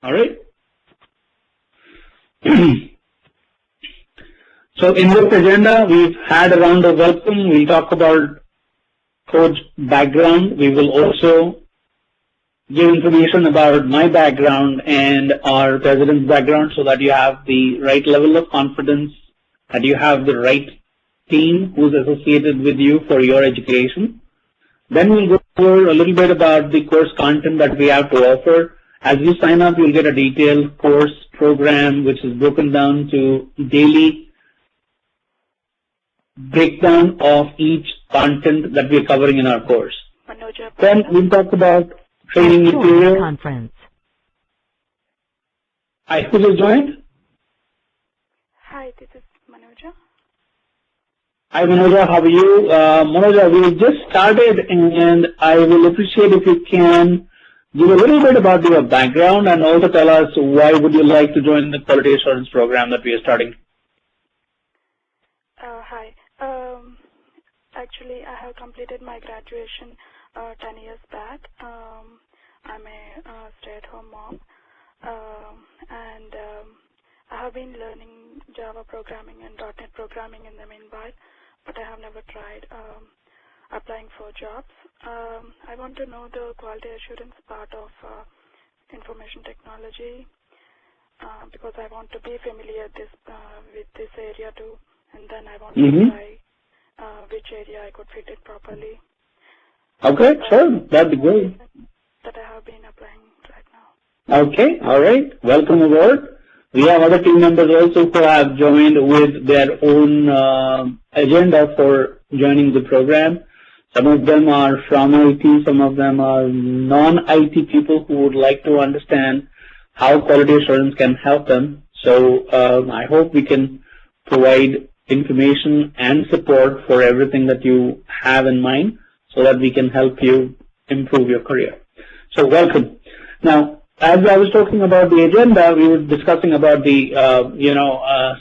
All right. So in this agenda, we've had a round of welcome. We'll talk about Khoj background. We will also give information about my background and our president's background so that you have the right level of confidence, that you have the right team who's associated with you for your education. Then we'll go over a little bit about the course content that we have to offer. As you sign up, you'll get a detailed course program which is broken down to daily breakdown of each content that we're covering in our course. Then we'll talk about training material. Conference. Hi, who just joined? Hi, this is Manoja. Hi, Manoja, how are you? Manoja, we just started, and I will appreciate if you can give a little bit about your background and also tell us why would you like to join the quality assurance program that we are starting. Hi. Actually, I have completed my graduation 10 years back. I'm a stay-at-home mom, and I have been learning Java programming and .NET programming in the meanwhile, but I have never tried applying for jobs. I want to know the quality assurance part of information technology because I want to be familiar with this area too, and then I want to try which area I could fit it properly. Okay, sure, that'd be great. That I have been applying right now. Okay, all right, welcome aboard. We have other team members also who have joined with their own agenda for joining the program. Some of them are from IT, some of them are non-IT people who would like to understand how quality assurance can help them. So I hope we can provide information and support for everything that you have in mind so that we can help you improve your career. So welcome. Now, as I was talking about the agenda, we were discussing about the,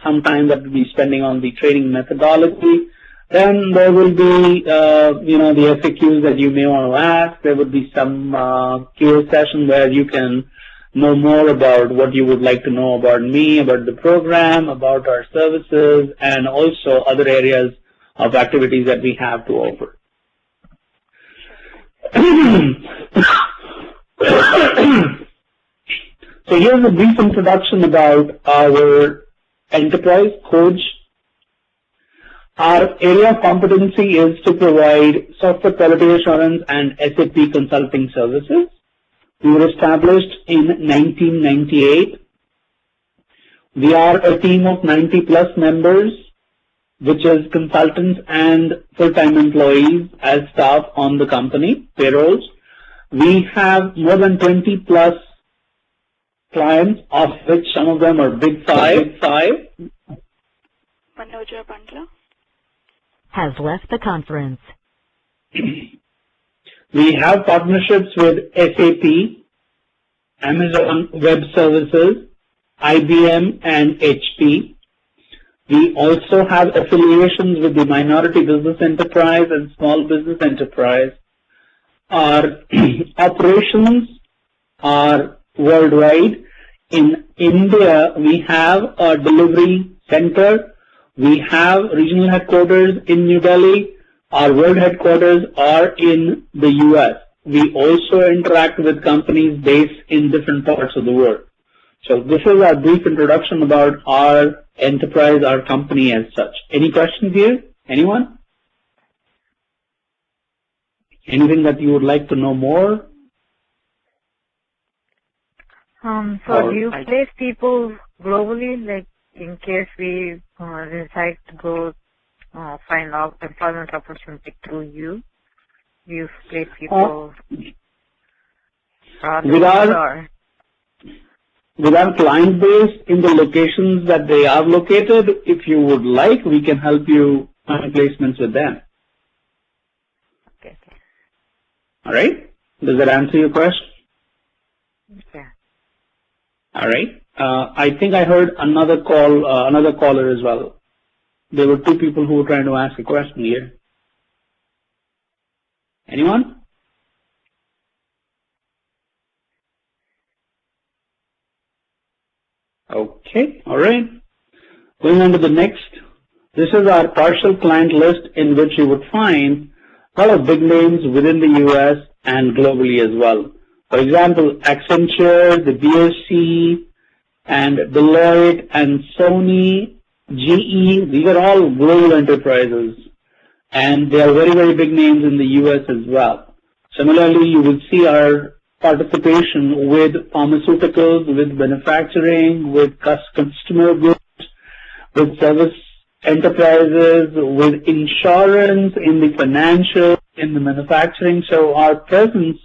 some time that we'll be spending on the training methodology. Then there will be, the FAQs that you may want to ask. There would be some Q&A session where you can know more about what you would like to know about me, about the program, about our services, and also other areas of activities that we have to offer. So here's a brief introduction about our enterprise, Khoj. Our area of competency is to provide software quality assurance and SAP consulting services. We were established in 1998. We are a team of 90+ members, which is consultants and full-time employees as staff on the company payrolls. We have more than 20+ clients, of which some of them are big five. Manoja Bandla has left the conference. We have partnerships with SAP, Amazon Web Services, IBM, and HP. We also have affiliations with the minority business enterprise and small business enterprise. Our operations are worldwide. In India, we have a delivery center. We have regional headquarters in New Delhi. Our world headquarters are in the US. We also interact with companies based in different parts of the world. So this is our brief introduction about our enterprise, our company as such. Any questions here? Anyone? Anything that you would like to know more? So do you place people globally, like in case we decide to go find out employment opportunity through you? Do you place people with our client base in the locations that they are located? If you would like, we can help you find placements with them. Okay. All right. Does that answer your question? Yeah. All right. I think I heard another caller as well. There were two people who were trying to ask a question here. Anyone? Okay, all right. Going on to the next. This is our partial client list in which you would find a lot of big names within the US and globally as well. For example, Accenture, the BSC, and Deloitte, and Sony, GE, these are all global enterprises. And they are very, very big names in the US as well. Similarly, you will see our participation with pharmaceuticals, with manufacturing, with consumer goods, with service enterprises, with insurance, in the financial, in the manufacturing. So our presence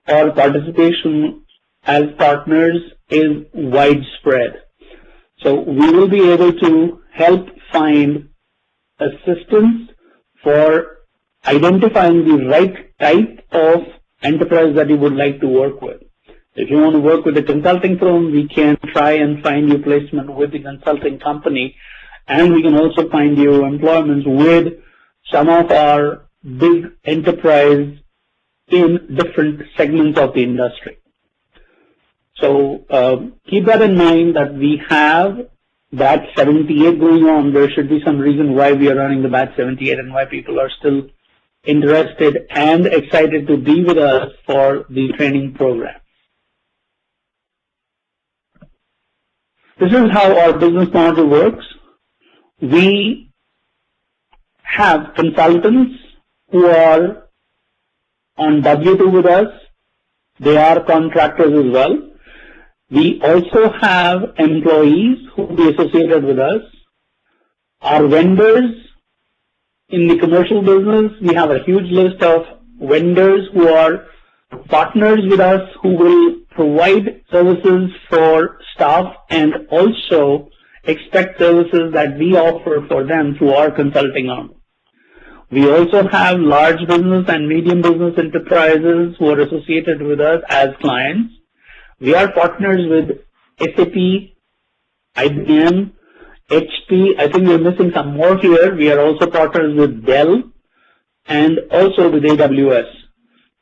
or participation as partners is widespread. So we will be able to help find assistance for identifying the right type of enterprise that you would like to work with. If you want to work with a consulting firm, we can try and find you placement with the consulting company, and we can also find you employment with some of our big enterprise in different segments of the industry. So keep that in mind that we have batch 78 going on. There should be some reason why we are running the batch 78 and why people are still interested and excited to be with us for the training program. This is how our business model works. We have consultants who are on W-2 with us. They are contractors as well. We also have employees who will be associated with us. Our vendors in the commercial business, we have a huge list of vendors who are partners with us who will provide services for staff and also expect services that we offer for them through our consulting arm. We also have large business and medium business enterprises who are associated with us as clients. We are partners with SAP, IBM, HP. I think we're missing some more here. We are also partners with Dell and also with AWS.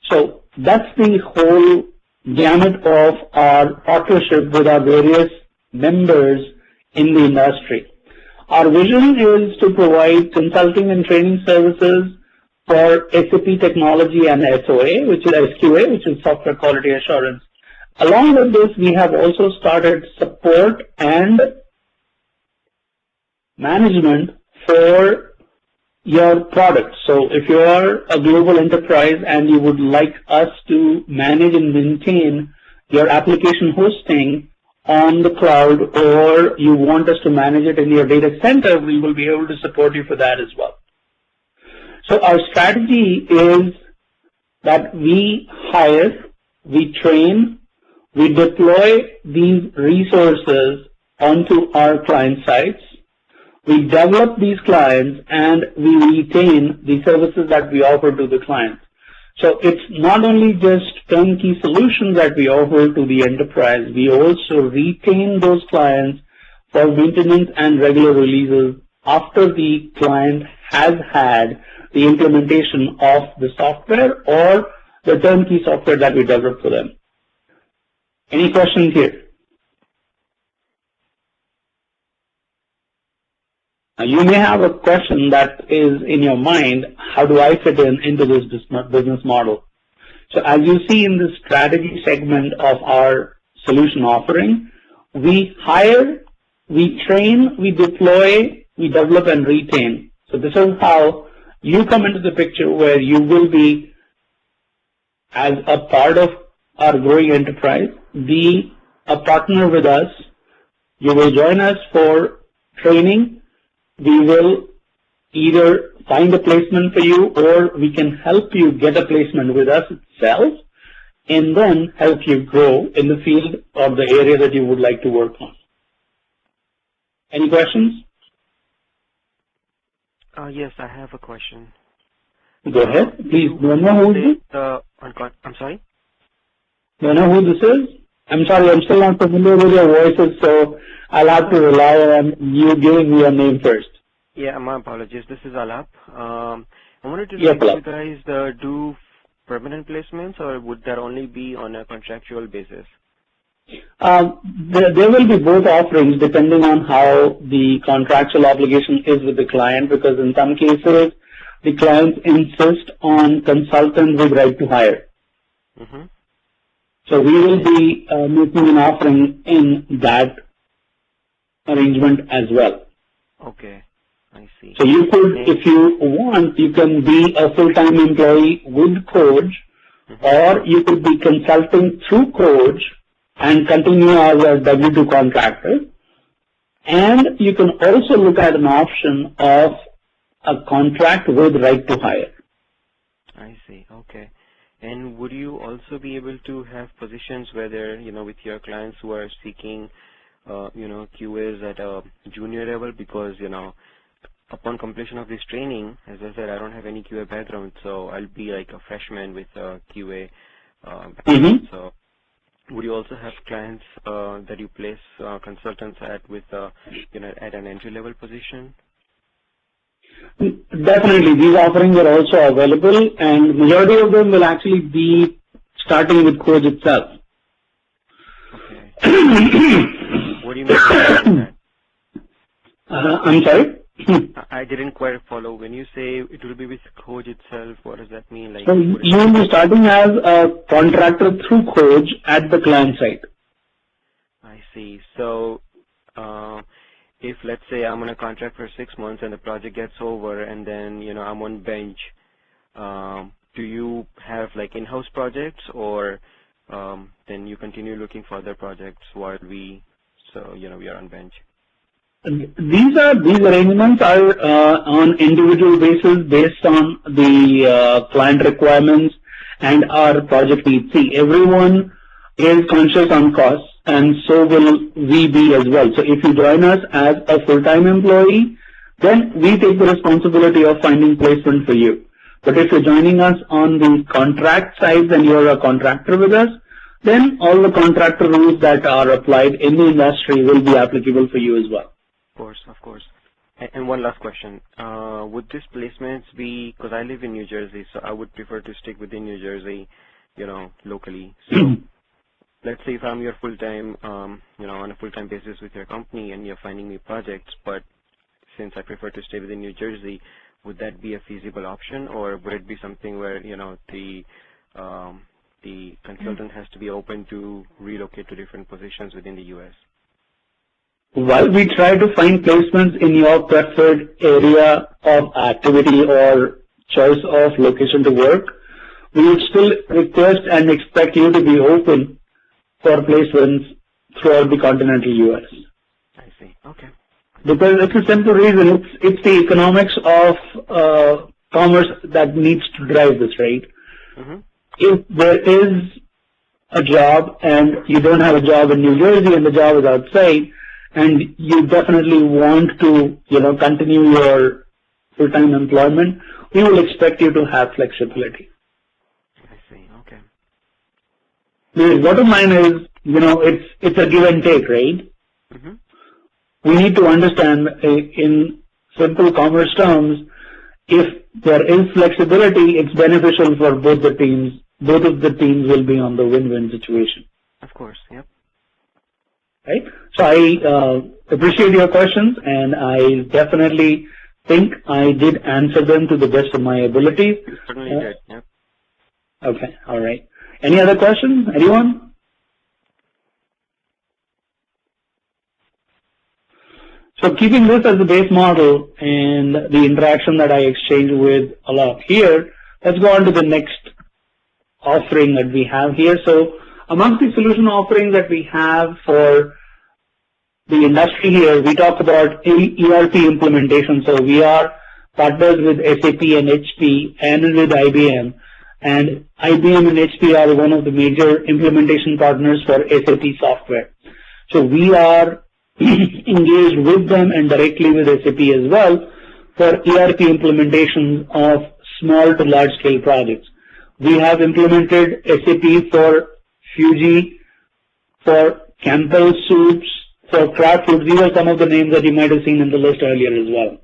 So that's the whole gamut of our partnership with our various members in the industry. Our vision is to provide consulting and training services for SAP technology and SOA, which is SQA, which is software quality assurance. Along with this, we have also started support and management for your products. So if you are a global enterprise and you would like us to manage and maintain your application hosting on the cloud, or you want us to manage it in your data center, we will be able to support you for that as well. So our strategy is that we hire, we train, we deploy these resources onto our client sites. We develop these clients and we retain the services that we offer to the clients. So it's not only just turnkey solutions that we offer to the enterprise, we also retain those clients for maintenance and regular releases after the client has had the implementation of the software or the turnkey software that we develop for them. Any questions here? Now, you may have a question that is in your mind, how do I fit into this business model? So as you see in the strategy segment of our solution offering, we hire, we train, we deploy, we develop and retain. So this is how you come into the picture where you will be, as a part of our growing enterprise, be a partner with us. You will join us for training. We will either find a placement for you or we can help you get a placement with us itself and then help you grow in the field or the area that you would like to work on. Any questions? Yes, I have a question. Go ahead. Please, do you know who this is? I'm sorry? Do you know who this is? I'm sorry, I'm still not familiar with your voices, so I'll have to rely on you giving me your name first. Yeah, my apologies. This is Alap. I wanted to know Yes, if you guys do permanent placements, or would that only be on a contractual basis? There will be both offerings depending on how the contractual obligation is with the client, because in some cases, the clients insist on consultants with right to hire. Mm-hmm. So we will be making an offering in that arrangement as well. Okay, I see. So you could, if you want, you can be a full-time employee with Khoj, or you could be consulting through Khoj and continue as a W-2 contractor. And you can also look at an option of a contract with right to hire. I see. Okay. And would you also be able to have positions where they're, with your clients who are seeking, QAs at a junior level? Because, upon completion of this training, as I said, I don't have any QA background, so I'll be like a freshman with a QA background. So would you also have clients that you place consultants at with, at an entry-level position? Definitely, these offerings are also available, and majority of them will actually be starting with Khoj itself. Okay. What do you mean by that? I'm sorry? I didn't quite follow. When you say it will be with Khoj itself, what does that mean? Like, so you will be starting as a contractor through Khoj at the client site. I see. So, if let's say I'm on a contract for 6 months and the project gets over and then, I'm on bench, do you have like in-house projects, or then you continue looking for other projects while we are on bench? These arrangements are on individual basis based on the client requirements and our project needs. See, everyone is conscious on costs, and so will we be as well. So if you join us as a full-time employee, then we take the responsibility of finding placement for you. But if you're joining us on the contract side and you're a contractor with us, then all the contractor rules that are applied in the industry will be applicable for you as well. Of course. And one last question. Would these placements be, because I live in New Jersey, so I would prefer to stick within New Jersey, locally. So let's say if I'm your full-time, on a full-time basis with your company and you're finding me projects, but since I prefer to stay within New Jersey, would that be a feasible option, or would it be something where, the consultant has to be open to relocate to different positions within the U.S.? While we try to find placements in your preferred area of activity or choice of location to work, we would still request and expect you to be open for placements throughout the continental U.S. I see. Okay. Because it's a simple reason. It's the economics of commerce that needs to drive this, right? Mm-hmm. If there is a job and you don't have a job in New Jersey and the job is outside, and you definitely want to, continue your full-time employment, we will expect you to have flexibility. I see. Okay. The bottom line is, it's a give and take, right? Mm-hmm. We need to understand in simple commerce terms, if there is flexibility, it's beneficial for both the teams. Both of the teams will be on the win-win situation. Of course. Yep. Right? So I appreciate your questions, and I definitely think I did answer them to the best of my ability. You certainly did. Yep. Okay. All right. Any other questions? Anyone? So keeping this as the base model and the interaction that I exchanged with Alap here, let's go on to the next offering that we have here. So amongst the solution offerings that we have for the industry here, we talk about ERP implementation. So we are partners with SAP and HP and with IBM. And IBM and HP are one of the major implementation partners for SAP software. So we are engaged with them and directly with SAP as well for ERP implementation of small to large scale projects. We have implemented SAP for Fuji, for Campbell Soups, for Kraft Foods. These are some of the names that you might have seen in the list earlier as well.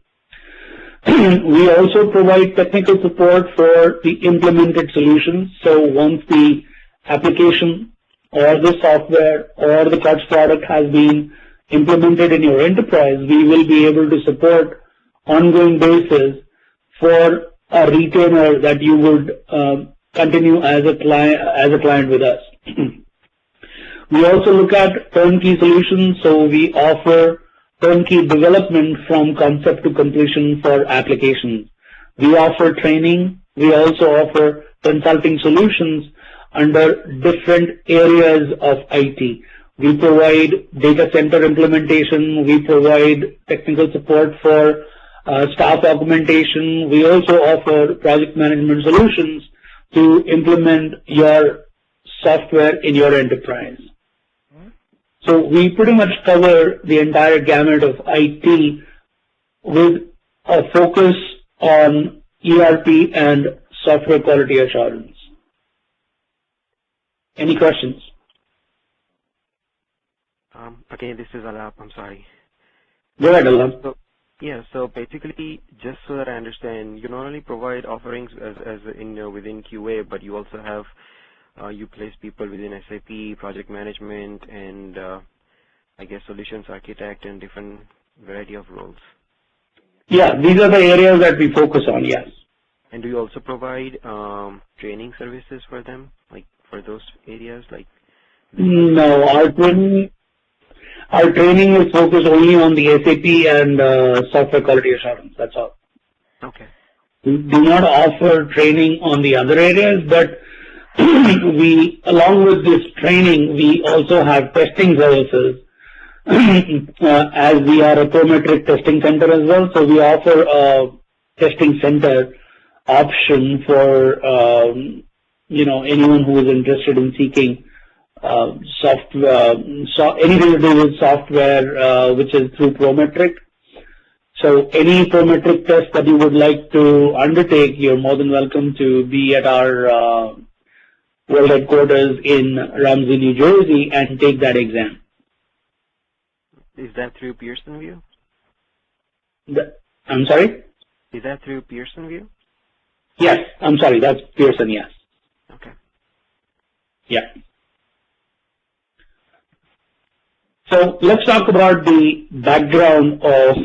We also provide technical support for the implemented solutions. So once the application or the software or the COTS product has been implemented in your enterprise, we will be able to support ongoing basis for a retainer that you would continue as a client with us. We also look at turnkey solutions, so we offer turnkey development from concept to completion for applications. We offer training. We also offer consulting solutions under different areas of IT. We provide data center implementation. We provide technical support for staff augmentation. We also offer project management solutions to implement your software in your enterprise. So we pretty much cover the entire gamut of IT with a focus on ERP and software quality assurance. Any questions? Okay, this is Alap. I'm sorry. Go ahead, Alap. So basically, just so that I understand, you not only provide offerings as within QA, but you also have you place people within SAP, project management, and I guess solutions architect and different variety of roles. Yeah, these are the areas that we focus on, yes. And do you also provide training services for them, like for those areas? Like no, our training is focused only on the SAP and software quality assurance. That's all. Okay. We do not offer training on the other areas, but we, along with this training, we also have testing services as we are a Prometric testing center as well. So we offer a testing center option for anyone who is interested in seeking software, anything to do with software which is through Prometric. So any Prometric test that you would like to undertake, you're more than welcome to be at our world headquarters in Ramsey, New Jersey, and take that exam. Is that through Pearson View? I'm sorry? Is that through Pearson View? Yes, I'm sorry, that's Pearson, yes. Okay. Yeah. So let's talk about the background of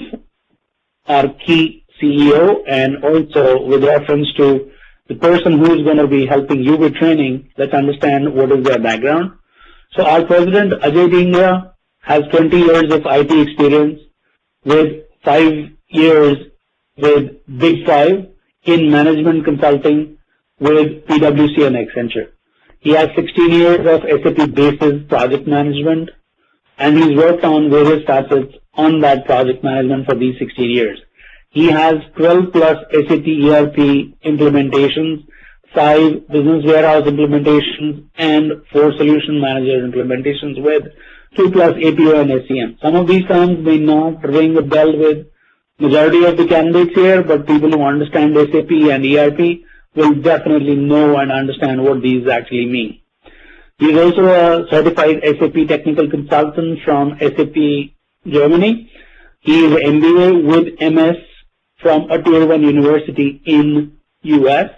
our key CEO and also with reference to the person who is going to be helping you with training. Let's understand what is their background. So our president, Ajay Dhingra, has 20 years of IT experience with 5 years with Big Five in management consulting with PwC and Accenture. He has 16 years of SAP Basis project management, and he's worked on various facets on that project management for these 16 years. He has 12 plus SAP ERP implementations, 5 business warehouse implementations, and 4 solution manager implementations with 2 plus APO and SCM. Some of these terms may not ring a bell with majority of the candidates here, but people who understand SAP and ERP will definitely know and understand what these actually mean. He is also a certified SAP technical consultant from SAP Germany. He is an MBA with MS from a Tier 1 university in US.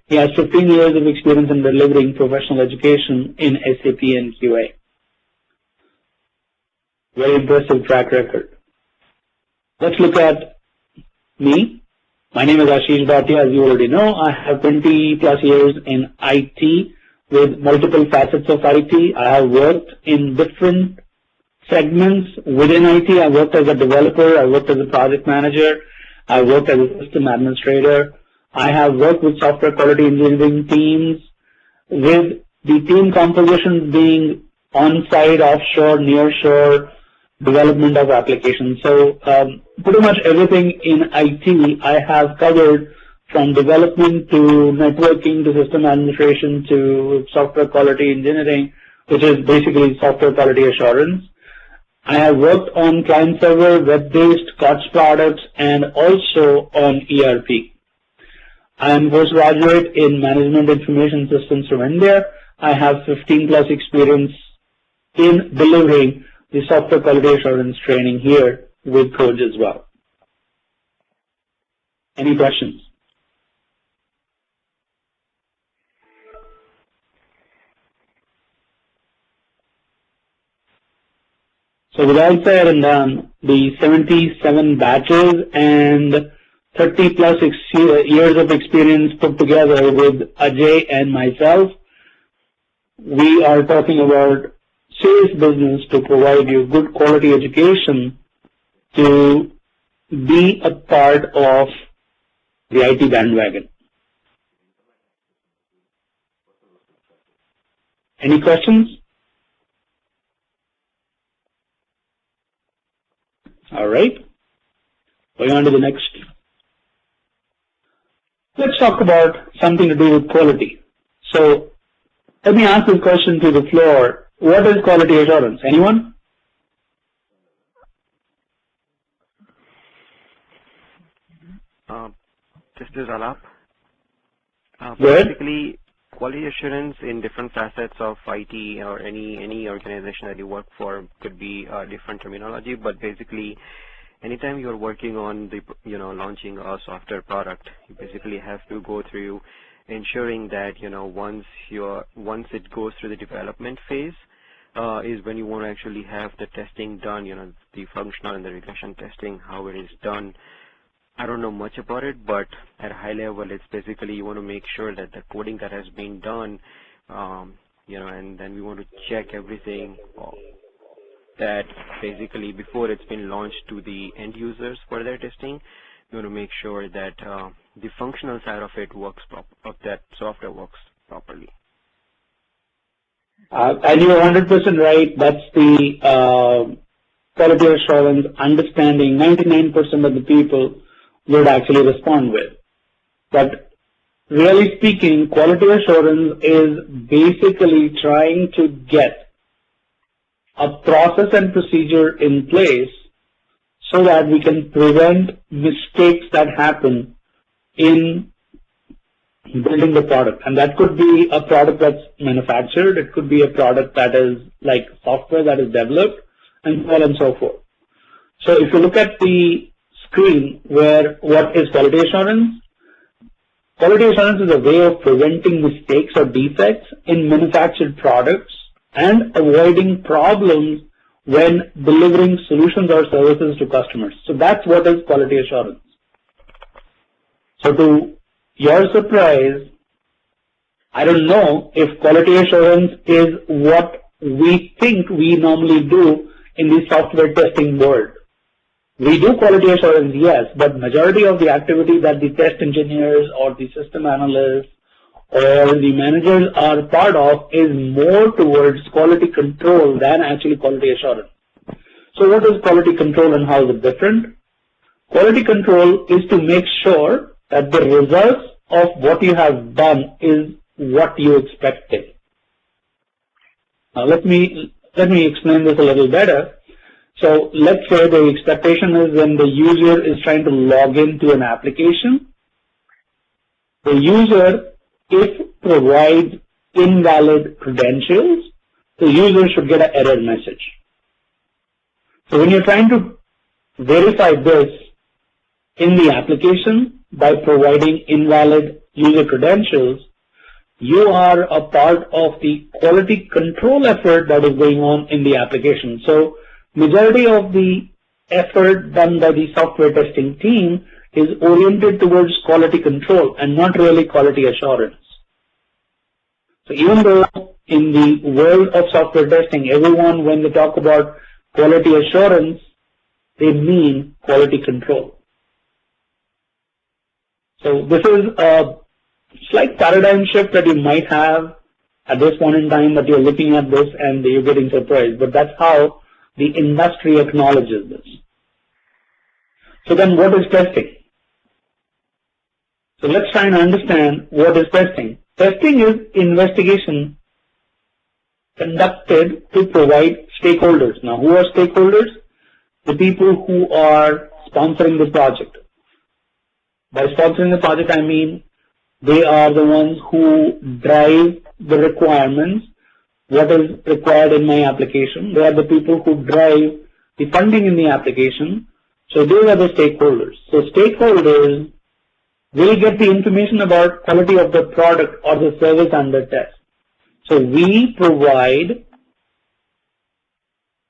He has 15 years of experience in delivering professional education in SAP and QA. Very impressive track record. Let's look at me. My name is Ashish Bhatia, as you already know. I have 20 plus years in IT with multiple facets of IT. I have worked in different segments within IT. I worked as a developer. I worked as a project manager. I worked as a system administrator. I have worked with software quality engineering teams, with the team compositions being on-site, offshore, nearshore, development of applications. So pretty much everything in IT I have covered, from development to networking to system administration to software quality engineering, which is basically software quality assurance. I have worked on client-server, web-based COTS products, and also on ERP. I am postgraduate in Management Information Systems from India. I have 15 plus experience in delivering the software quality assurance training here with Khoj as well. Any questions? So with all said and done, the 77 batches and 30 plus years of experience put together with Ajay and myself, we are talking about serious business to provide you good quality education to be a part of the IT bandwagon. Any questions? All right. Going on to the next. Let's talk about something to do with quality. So let me ask this question to the floor. What is quality assurance? Anyone? This is Alap. Go ahead. Basically, quality assurance in different facets of IT or any organization that you work for could be a different terminology, but basically, anytime you're working on the launching a software product, you basically have to go through ensuring that once it goes through the development phase is when you want to actually have the testing done, the functional and the regression testing, how it is done. I don't know much about it, but at a high level, it's basically you want to make sure that the coding that has been done, and then we want to check everything that basically before it's been launched to the end users for their testing, we want to make sure that the functional side of it works that software works properly. And you're 100% right. That's the quality assurance understanding 99% of the people would actually respond with. But really speaking, quality assurance is basically trying to get a process and procedure in place so that we can prevent mistakes that happen in building the product. And that could be a product that's manufactured, it could be a product that is like software that is developed, and so on and so forth. So if you look at the screen where what is quality assurance? Quality assurance is a way of preventing mistakes or defects in manufactured products and avoiding problems when delivering solutions or services to customers. So that's what is quality assurance. So to your surprise, I don't know if quality assurance is what we think we normally do in the software testing world. We do quality assurance, yes, but majority of the activity that the test engineers or the system analysts or the managers are part of is more towards quality control than actually quality assurance. So what is quality control and how is it different? Quality control is to make sure that the results of what you have done is what you expected. Now let me explain this a little better. So let's say the expectation is when the user is trying to log into an application, the user, if provides invalid credentials, the user should get an error message. So when you're trying to verify this in the application by providing invalid user credentials, you are a part of the quality control effort that is going on in the application. So majority of the effort done by the software testing team is oriented towards quality control and not really quality assurance. So even though in the world of software testing, everyone, when they talk about quality assurance, they mean quality control. So this is a slight paradigm shift that you might have at this point in time that you're looking at this and you're getting surprised, but that's how the industry acknowledges this. So then what is testing? So let's try and understand what is testing. Testing is investigation conducted to provide stakeholders. Now who are stakeholders? The people who are sponsoring the project. By sponsoring the project, I mean they are the ones who drive the requirements, what is required in my application. They are the people who drive the funding in the application. So those are the stakeholders. So stakeholders will get the information about quality of the product or the service under test. So we provide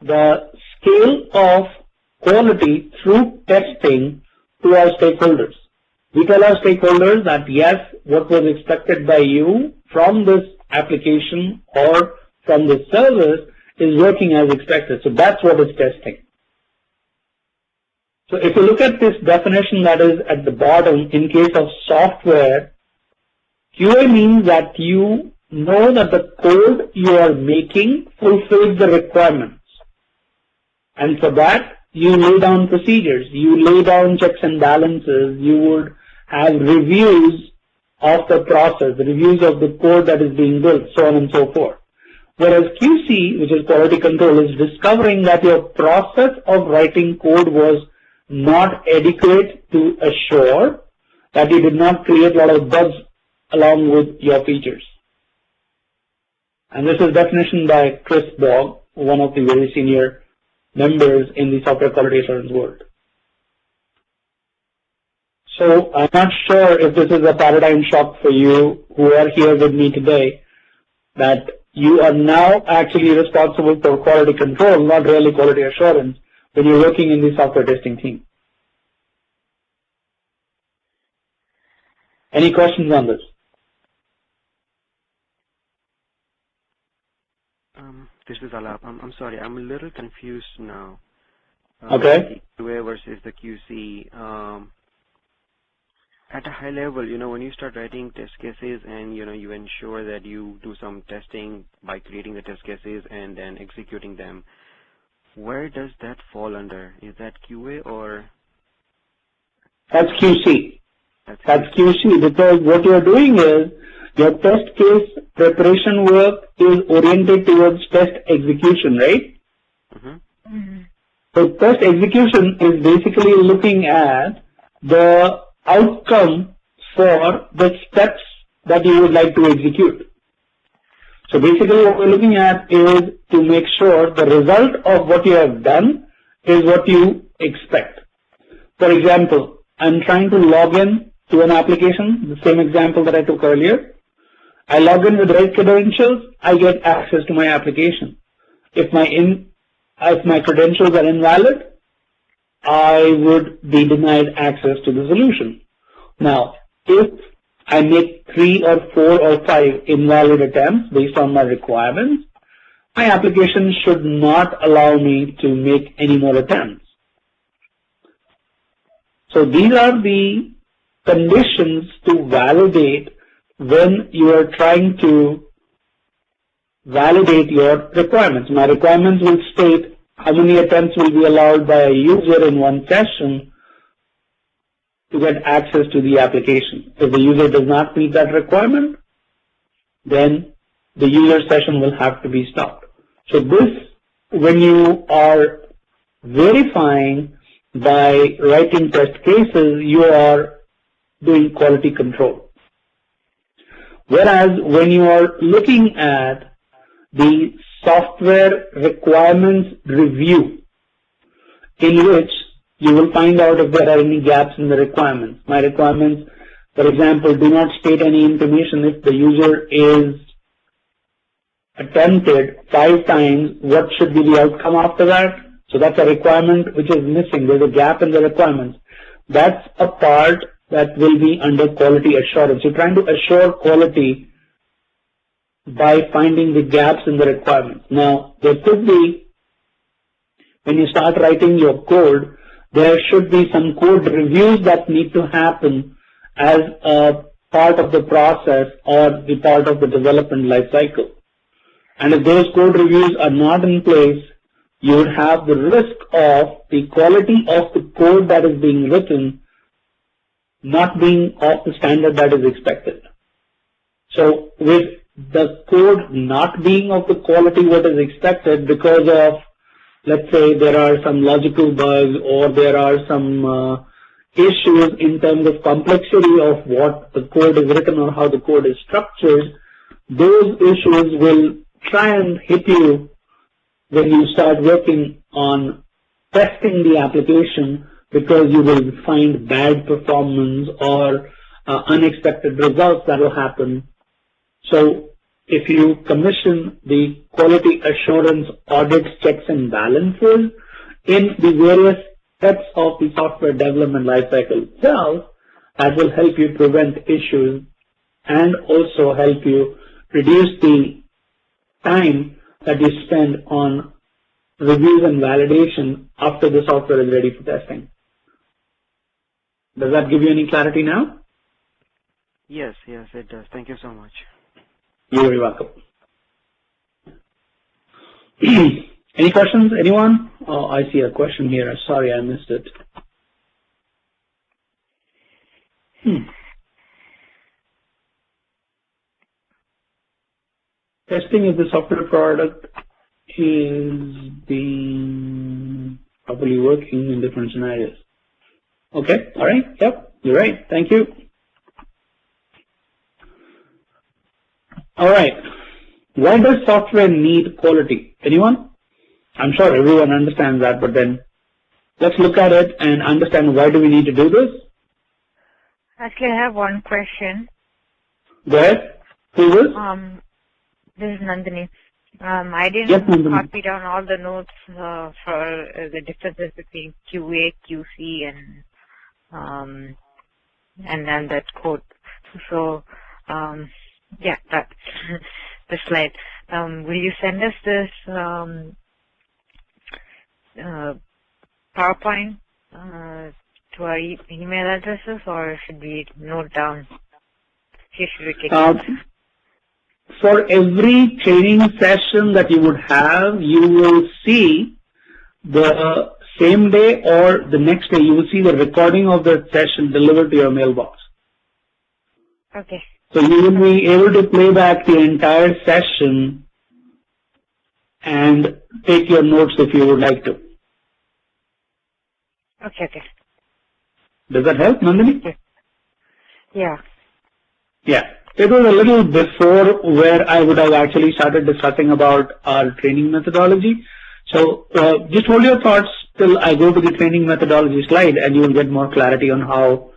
the scale of quality through testing to our stakeholders. We tell our stakeholders that yes, what was expected by you from this application or from this service is working as expected. So that's what is testing. So if you look at this definition that is at the bottom, in case of software, QA means that you know that the code you are making fulfills the requirements. And for that, you lay down procedures, you lay down checks and balances, you would have reviews of the process, reviews of the code that is being built, so on and so forth. Whereas QC, which is quality control, is discovering that your process of writing code was not adequate to assure that you did not create a lot of bugs along with your features. And this is definition by Chris Bogg, one of the very senior members in the software quality assurance world. So I'm not sure if this is a paradigm shock for you who are here with me today, that you are now actually responsible for quality control, not really quality assurance, when you're working in the software testing team. Any questions on this? This is Alap. I'm sorry, I'm a little confused now. Okay. The QA versus the QC. At a high level, when you start writing test cases and, you ensure that you do some testing by creating the test cases and then executing them, where does that fall under? Is that QA or? That's QC. That's QC, because what you're doing is your test case preparation work is oriented towards test execution, right? Mm-hmm. So test execution is basically looking at the outcome for the steps that you would like to execute. So basically what we're looking at is to make sure the result of what you have done is what you expect. For example, I'm trying to log in to an application, the same example that I took earlier. I log in with right credentials, I get access to my application. If my credentials are invalid, I would be denied access to the solution. Now, if I make 3 or 4 or 5 invalid attempts based on my requirements, my application should not allow me to make any more attempts. So these are the conditions to validate when you are trying to validate your requirements. My requirements will state how many attempts will be allowed by a user in one session to get access to the application. If the user does not meet that requirement, then the user session will have to be stopped. So this, when you are verifying by writing test cases, you are doing quality control. Whereas when you are looking at the software requirements review, in which you will find out if there are any gaps in the requirements. My requirements, for example, do not state any information if the user is attempted 5 times, what should be the outcome after that? So that's a requirement which is missing. There's a gap in the requirements. That's a part that will be under quality assurance. You're trying to assure quality by finding the gaps in the requirements. Now, there could be, when you start writing your code, there should be some code reviews that need to happen as a part of the process or the part of the development life cycle. And if those code reviews are not in place, you would have the risk of the quality of the code that is being written not being of the standard that is expected. So with the code not being of the quality what is expected because of, let's say, there are some logical bugs or there are some issues in terms of complexity of what the code is written or how the code is structured, those issues will try and hit you when you start working on testing the application, because you will find bad performance or unexpected results that will happen. So if you commission the quality assurance audits, checks and balances, in the various steps of the software development lifecycle itself that will help you prevent issues and also help you reduce the time that you spend on reviews and validation after the software is ready for testing. Does that give you any clarity now? Yes, it does. Thank you so much. You're very welcome. Any questions? Anyone? Oh, I see a question here. Sorry, I missed it. Testing if the software product is being properly working in different scenarios. Okay, all right. Yep, you're right. Thank you. All right. Why does software need quality? Anyone? I'm sure everyone understands that, but then let's look at it and understand why do we need to do this? Actually, I have one question. Go ahead. Who is? This is Nandini. I didn't copy down all the notes for the differences between QA, QC, and then that code. So, yeah, that's the slide. Will you send us this PowerPoint to our email addresses, or should we note down? Here should we take notes? For every training session that you would have, you will see the same day or the next day, you will see the recording of the session delivered to your mailbox. Okay. So you will be able to play back the entire session and take your notes if you would like to. Okay. Does that help, Nandini? Yeah. Yeah. It was a little before where I would have actually started discussing about our training methodology. So just hold your thoughts till I go to the training methodology slide and you will get more clarity on how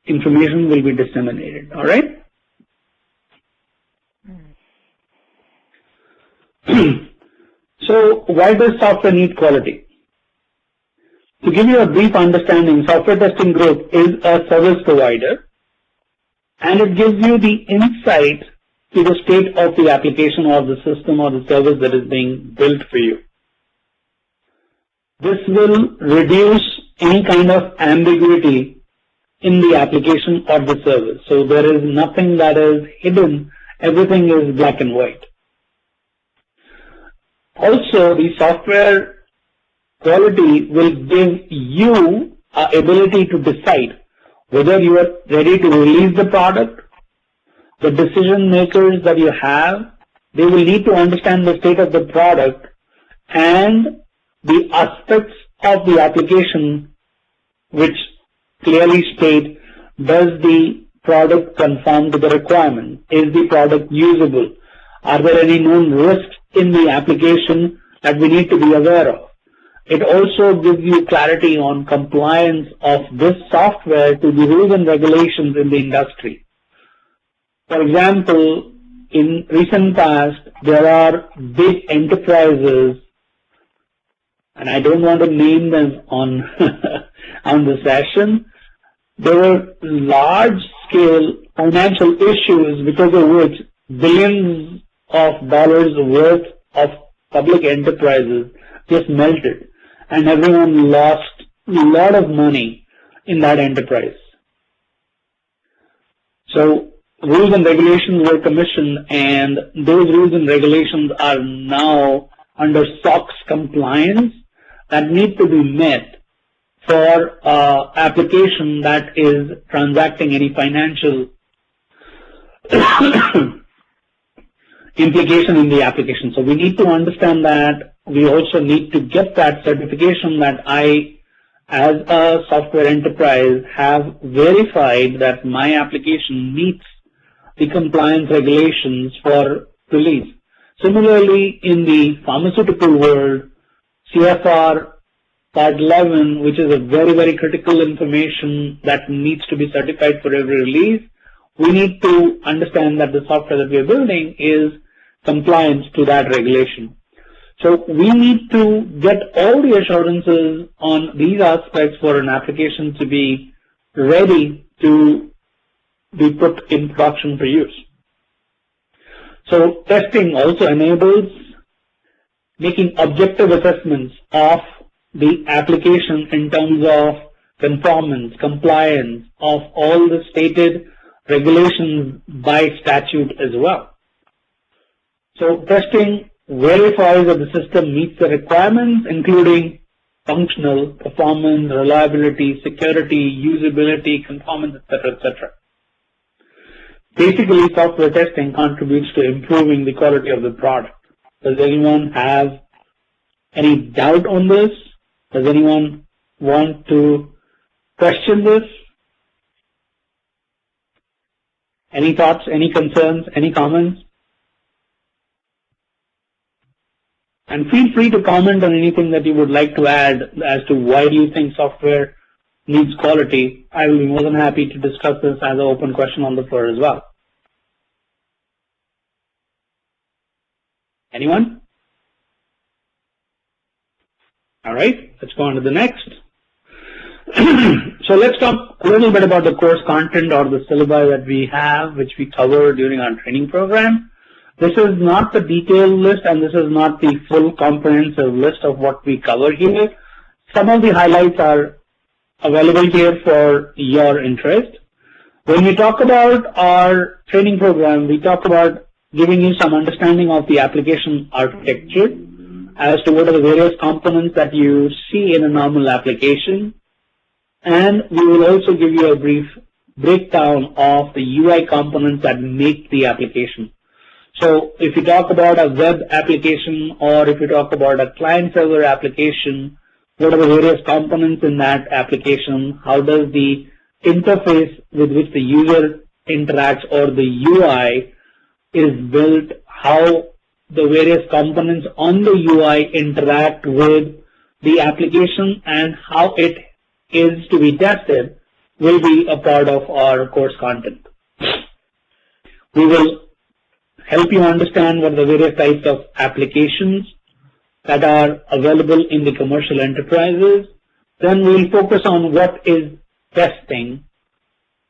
information will be disseminated. All right? So why does software need quality? To give you a brief understanding, Software Testing Group is a service provider, and it gives you the insight to the state of the application or the system or the service that is being built for you. This will reduce any kind of ambiguity in the application or the service. So there is nothing that is hidden. Everything is black and white. Also, the software quality will give you an ability to decide whether you are ready to release the product. The decision makers that you have, they will need to understand the state of the product and the aspects of the application which clearly state, does the product conform to the requirement? Is the product usable? Are there any known risks in the application that we need to be aware of? It also gives you clarity on compliance of this software to the rules and regulations in the industry. For example, in recent past, there are big enterprises, and I don't want to name them on, on the session. There were large-scale financial issues because of which billions of dollars worth of public enterprises just melted, and everyone lost a lot of money in that enterprise. So rules and regulations were commissioned, and those rules and regulations are now under SOX compliance that need to be met for application that is transacting any financial implication in the application. So we need to understand that. We also need to get that certification that I, as a software enterprise, have verified that my application meets the compliance regulations for release. Similarly, in the pharmaceutical world, CFR Part 11, which is a very, very critical information that needs to be certified for every release, we need to understand that the software that we are building is compliant to that regulation. So we need to get all the assurances on these aspects for an application to be ready to be put in production for use. So testing also enables making objective assessments of the application in terms of conformance, compliance of all the stated regulations by statute as well. So testing verifies that the system meets the requirements, including functional, performance, reliability, security, usability, conformance, etc., etc. Basically, software testing contributes to improving the quality of the product. Does anyone have any doubt on this? Does anyone want to question this? Any thoughts, any concerns, any comments? And feel free to comment on anything that you would like to add as to why do you think software needs quality. I will be more than happy to discuss this as an open question on the floor as well. Anyone? All right, let's go on to the next. So let's talk a little bit about the course content or the syllabi that we have, which we cover during our training program. This is not the detailed list and this is not the full comprehensive list of what we cover here. Some of the highlights are available here for your interest. When we talk about our training program, we talk about giving you some understanding of the application architecture as to what are the various components that you see in a normal application. And we will also give you a brief breakdown of the UI components that make the application. So if you talk about a web application or if you talk about a client-server application, what are the various components in that application? How does the interface with which the user interacts or the UI is built? How the various components on the UI interact with the application and how it is to be tested will be a part of our course content. We will help you understand what the various types of applications that are available in the commercial enterprises. Then we'll focus on what is testing,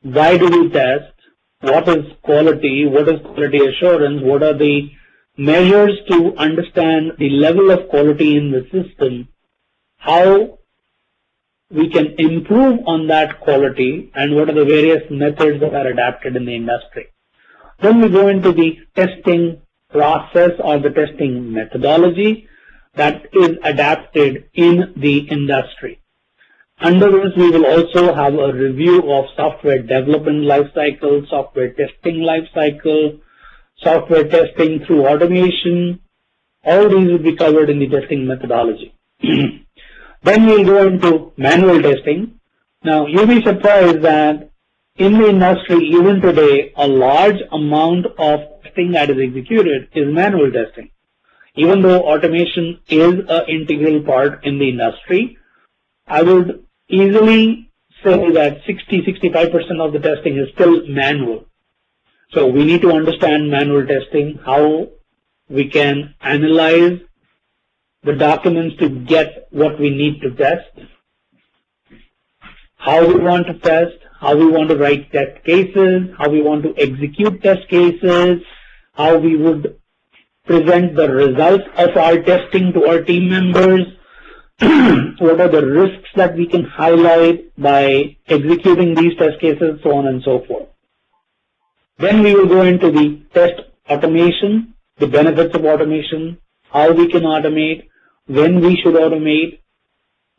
why do we test, what is quality assurance, what are the measures to understand the level of quality in the system, how we can improve on that quality, and what are the various methods that are adapted in the industry. Then we go into the testing process or the testing methodology that is adapted in the industry. Under this, we will also have a review of software development lifecycle, software testing lifecycle, software testing through automation. All these will be covered in the testing methodology. Then we'll go into manual testing. Now, you'll be surprised that in the industry, even today, a large amount of testing that is executed is manual testing. Even though automation is an integral part in the industry, I would easily say that 60-65% of the testing is still manual. So we need to understand manual testing, how we can analyze the documents to get what we need to test, how we want to test, how we want to write test cases, how we want to execute test cases, how we would present the results of our testing to our team members, what are the risks that we can highlight by executing these test cases, so on and so forth. Then we will go into the test automation, the benefits of automation, how we can automate, when we should automate.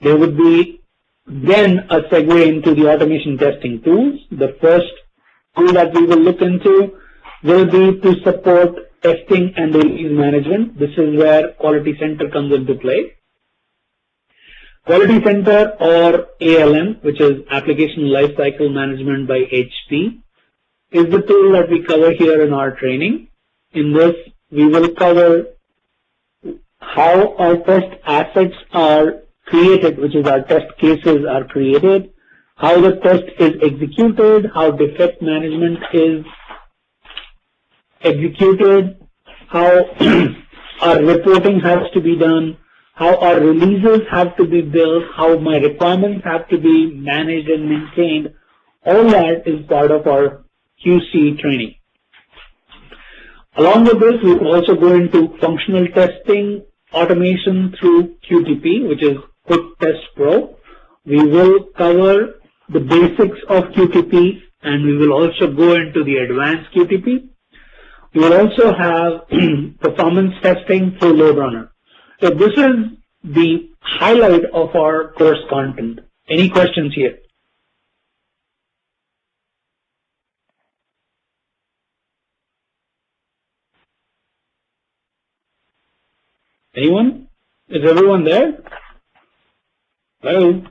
There would be then a segue into the automation testing tools. The first tool that we will look into will be to support testing and release management. This is where Quality Center comes into play. Quality Center, or ALM, which is Application Lifecycle Management by HP, is the tool that we cover here in our training. In this, we will cover how our test assets are created, which is our test cases are created, how the test is executed, how defect management is executed, how our reporting has to be done, how our releases have to be built, how my requirements have to be managed and maintained. All that is part of our QC training. Along with this, we will also go into functional testing automation through QTP, which is Quick Test Pro. We will cover the basics of QTP, and we will also go into the advanced QTP. We will also have performance testing through load runner. So this is the highlight of our course content. Any questions here? Anyone? Is everyone there? Hello?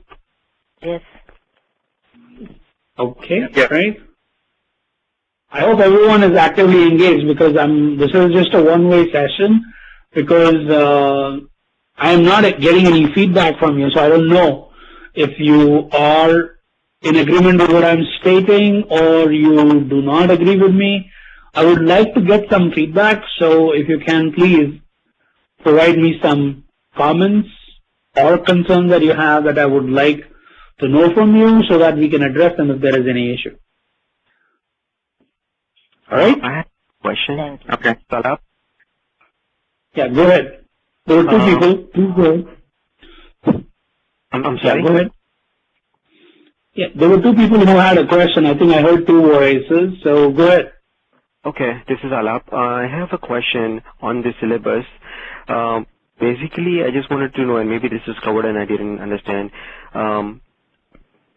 Yes. Okay, right. I hope everyone is actively engaged because this is just a one-way session because I am not getting any feedback from you, so I don't know if you are in agreement with what I'm stating or you do not agree with me. I would like to get some feedback, so if you can please provide me some comments or concerns that you have that I would like to know from you so that we can address them if there is any issue. All right? I have a question. Okay, Salab. Yeah, go ahead. There were two people. Please go ahead. I'm sorry? Yeah, go ahead. Yeah, there were two people who had a question. I think I heard two voices, so go ahead. Okay, this is Alap. I have a question on the syllabus. Basically, I just wanted to know, and maybe this is covered and I didn't understand,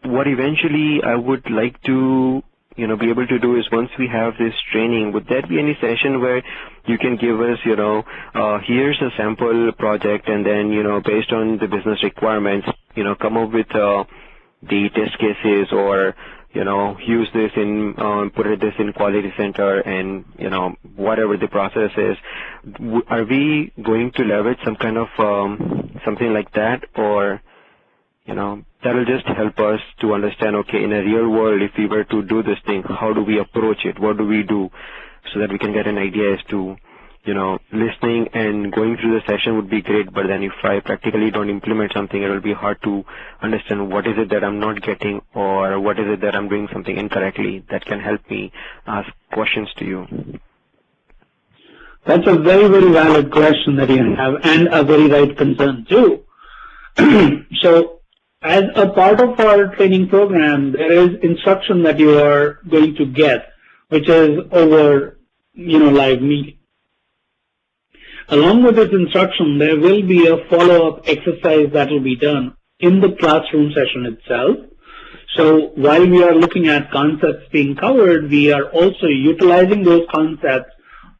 what eventually I would like to, be able to do is once we have this training, would there be any session where you can give us, here's a sample project and then, based on the business requirements, come up with the test cases or, use this in, put this in quality center and, whatever the process is. Are we going to leverage some kind of, something like that or, that will just help us to understand, okay, in a real world, if we were to do this thing, how do we approach it? What do we do so that we can get an idea as to, listening and going through the session would be great, but then if I practically don't implement something, it will be hard to understand what is it that I'm not getting or what is it that I'm doing something incorrectly that can help me ask questions to you. That's a very, very valid question that you have and a very right concern too. So as a part of our training program, there is instruction that you are going to get, which is over, live meeting. Along with this instruction, there will be a follow-up exercise that will be done in the classroom session itself. So while we are looking at concepts being covered, we are also utilizing those concepts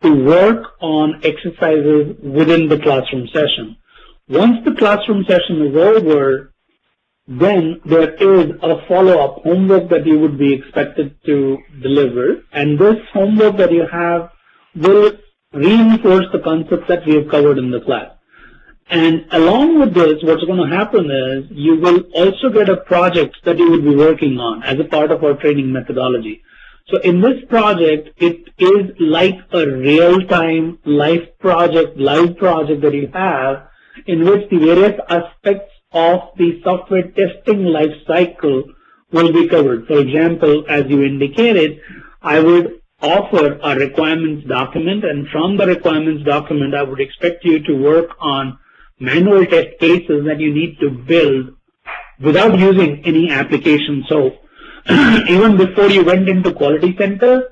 to work on exercises within the classroom session. Once the classroom session is over, then there is a follow-up homework that you would be expected to deliver, and this homework that you have will reinforce the concepts that we have covered in the class. And along with this, what's going to happen is you will also get a project that you will be working on as a part of our training methodology. So in this project, it is like a real-time live project that you have in which the various aspects of the software testing life cycle will be covered. For example, as you indicated, I would offer a requirements document, and from the requirements document, I would expect you to work on manual test cases that you need to build without using any application. So even before you went into Quality Center,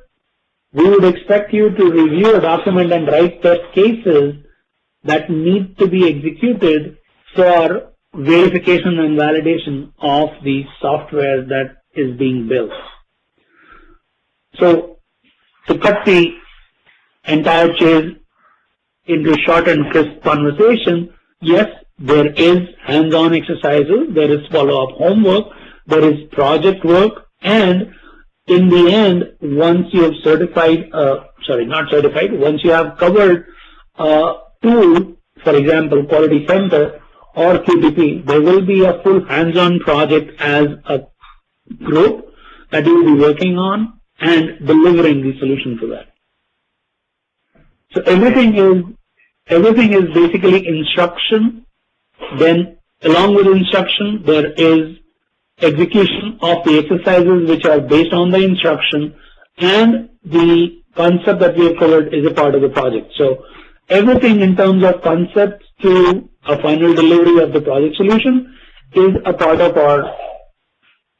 we would expect you to review a document and write test cases that need to be executed for verification and validation of the software that is being built. So to cut the entire chase into short and crisp conversation, yes, there is hands-on exercises, there is follow-up homework, there is project work, and in the end, once you have once you have covered a tool, for example, Quality Center or QTP, there will be a full hands-on project as a group that you will be working on and delivering the solution for that. So everything everything is basically instruction. Then along with instruction, there is execution of the exercises which are based on the instruction, and the concept that we have covered is a part of the project. So everything in terms of concepts to a final delivery of the project solution is a part of our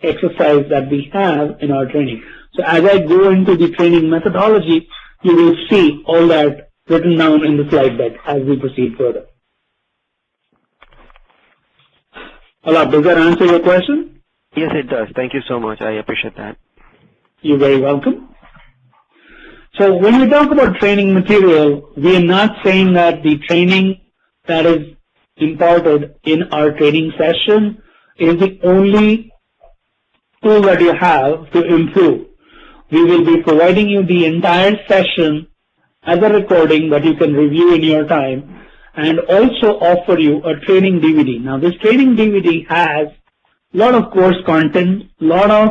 exercise that we have in our training. So as I go into the training methodology, you will see all that written down in the slide deck as we proceed further. Alap, does that answer your question? Yes, it does. Thank you so much. I appreciate that. You're very welcome. So when we talk about training material, we are not saying that the training that is imparted in our training session is the only tool that you have to improve. We will be providing you the entire session as a recording that you can review in your time, and also offer you a training DVD. Now this training DVD has a lot of course content, a lot of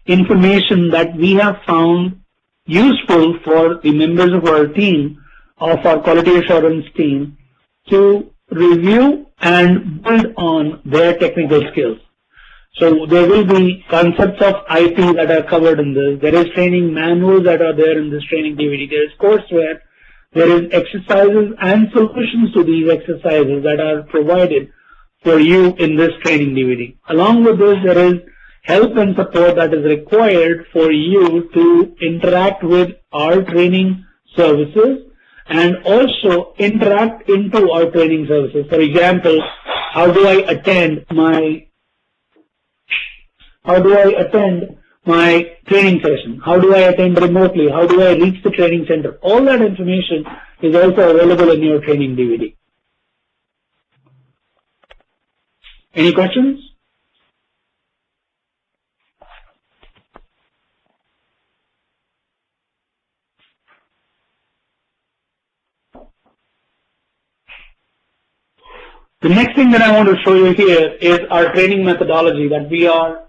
information that we have found useful for the members of our team, of our quality assurance team, to review and build on their technical skills. So there will be concepts of IP that are covered in this. There is training manuals that are there in this training DVD. There is courseware. There is exercises and solutions to these exercises that are provided for you in this training DVD. Along with this, there is help and support that is required for you to interact with our training services and also interact into our training services. For example, how do I attend my training session? How do I attend remotely? How do I reach the training center? All that information is also available in your training DVD. Any questions? The next thing that I want to show you here is our training methodology that we are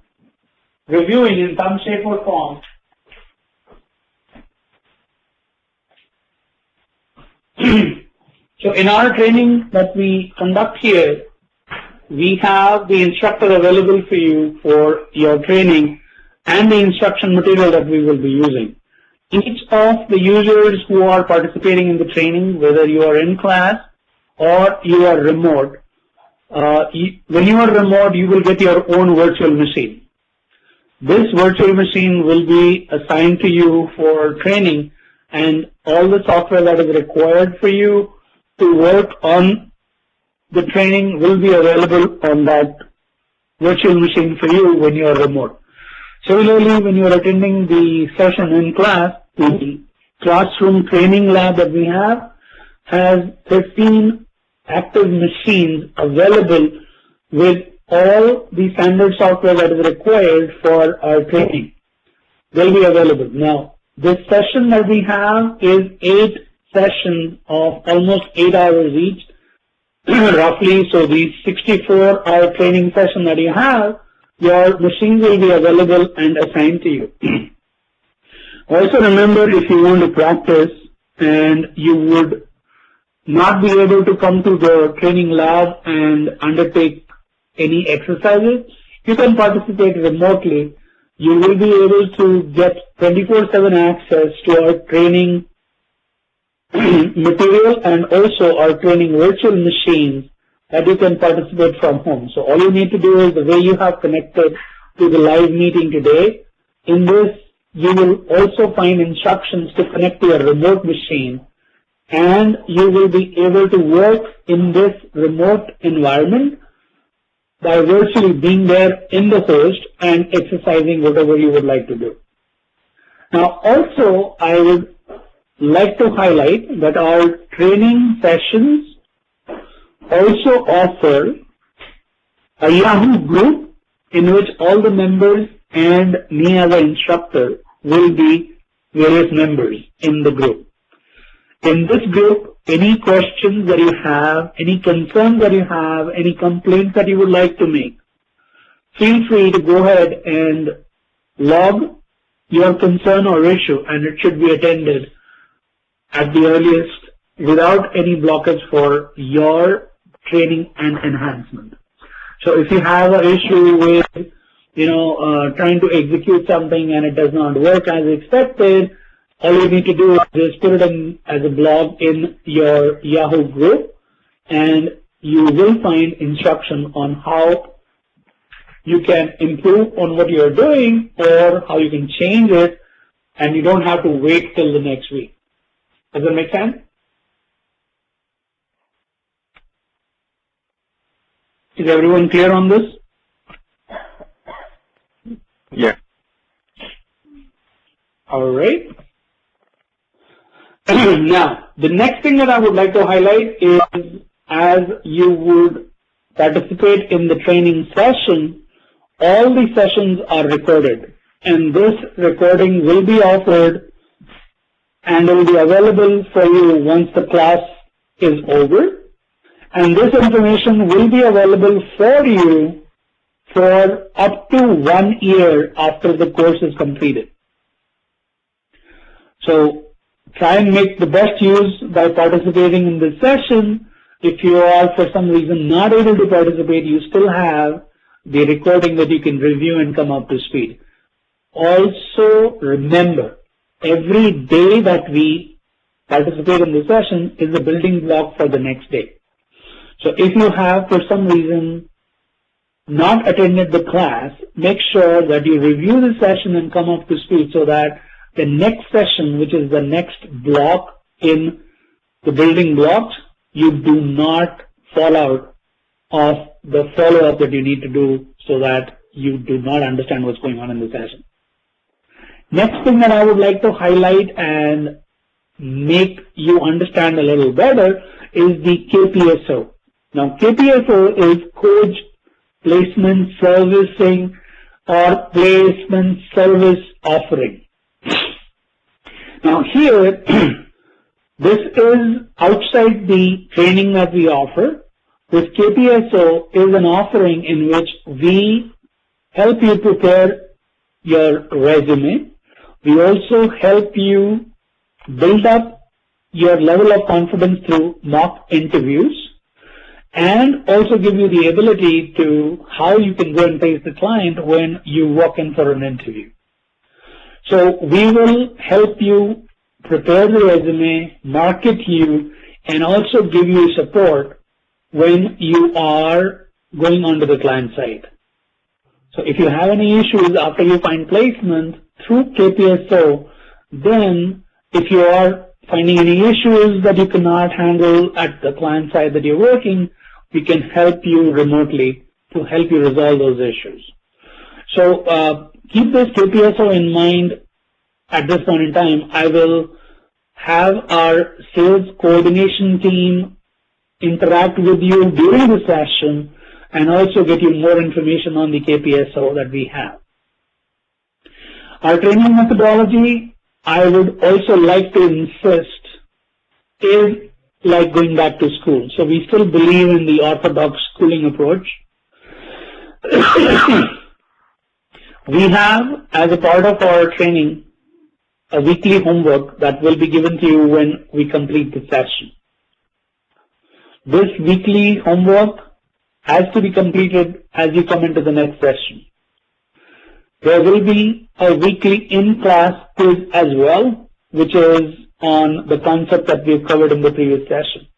reviewing in some shape or form. So in our training that we conduct here, we have the instructor available for you for your training and the instruction material that we will be using. Each of the users who are participating in the training, whether you are in class or you are remote, when you are remote, you will get your own virtual machine. This virtual machine will be assigned to you for training, and all the software that is required for you to work on the training will be available on that virtual machine for you when you are remote. Similarly, when you are attending the session in class, the classroom training lab that we have has 13 active machines available with all the standard software that is required for our training. They'll be available. Now, this session that we have is 8 sessions of almost 8 hours each, roughly. So the 64-hour training session that you have, your machines will be available and assigned to you. Also remember, if you want to practice and you would not be able to come to the training lab and undertake any exercises, you can participate remotely. You will be able to get 24/7 access to our training material and also our training virtual machines that you can participate from home. So all you need to do is, the way you have connected to the live meeting today, in this you will also find instructions to connect to your remote machine, and you will be able to work in this remote environment by virtually being there in the host and exercising whatever you would like to do. Now also, I would like to highlight that our training sessions also offer a Yahoo group in which all the members and me as an instructor will be various members in the group. In this group, any questions that you have, any concerns that you have, any complaints that you would like to make, feel free to go ahead and log your concern or issue, and it should be attended at the earliest without any blockage for your training and enhancement. So if you have an issue with, trying to execute something and it does not work as expected, all you need to do is just put it in as a blog in your Yahoo group, and you will find instruction on how you can improve on what you're doing or how you can change it, and you don't have to wait till the next week. Does that make sense? Is everyone clear on this? Yeah. All right. Now, the next thing that I would like to highlight is, as you would participate in the training session, all the sessions are recorded, and this recording will be offered and will be available for you once the class is over. And this information will be available for you for up to 1 year after the course is completed. So try and make the best use by participating in this session. If you are for some reason not able to participate, you still have the recording that you can review and come up to speed. Also remember, every day that we participate in the session is a building block for the next day. So if you have for some reason not attended the class, make sure that you review the session and come up to speed so that the next session, which is the next block in the building blocks, you do not fall out of the follow-up that you need to do so that you do not understand what's going on in the session. Next thing that I would like to highlight and make you understand a little better is the KPSO. Now, KPSO is Coach Placement Servicing or Placement Service Offering. Now here, this is outside the training that we offer. This KPSO is an offering in which we help you prepare your resume. We also help you build up your level of confidence through mock interviews, and also give you the ability to how you can go and face the client when you walk in for an interview. So we will help you prepare the resume, market you, and also give you support when you are going onto the client side. So if you have any issues after you find placement through KPSO, then if you are finding any issues that you cannot handle at the client side that you're working, we can help you remotely to help you resolve those issues. So keep this KPSO in mind at this point in time. I will have our sales coordination team interact with you during the session and also get you more information on the KPSO that we have. Our training methodology, I would also like to insist, is like going back to school. So we still believe in the orthodox schooling approach. We have, as a part of our training, a weekly homework that will be given to you when we complete the session. This weekly homework has to be completed as you come into the next session. There will be a weekly in-class quiz as well, which is on the concept that we've covered in the previous session,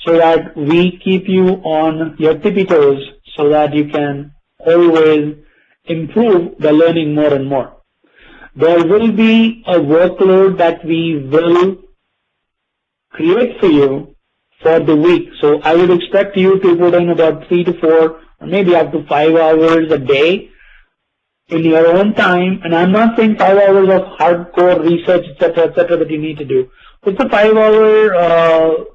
so that we keep you on your tippy toes so that you can always improve the learning more and more. There will be a workload that we will create for you for the week. So I would expect you to put in about 3 to 4 or maybe up to 5 hours a day in your own time. And I'm not saying 5 hours of hardcore research, etc., that you need to do. It's a 5 hour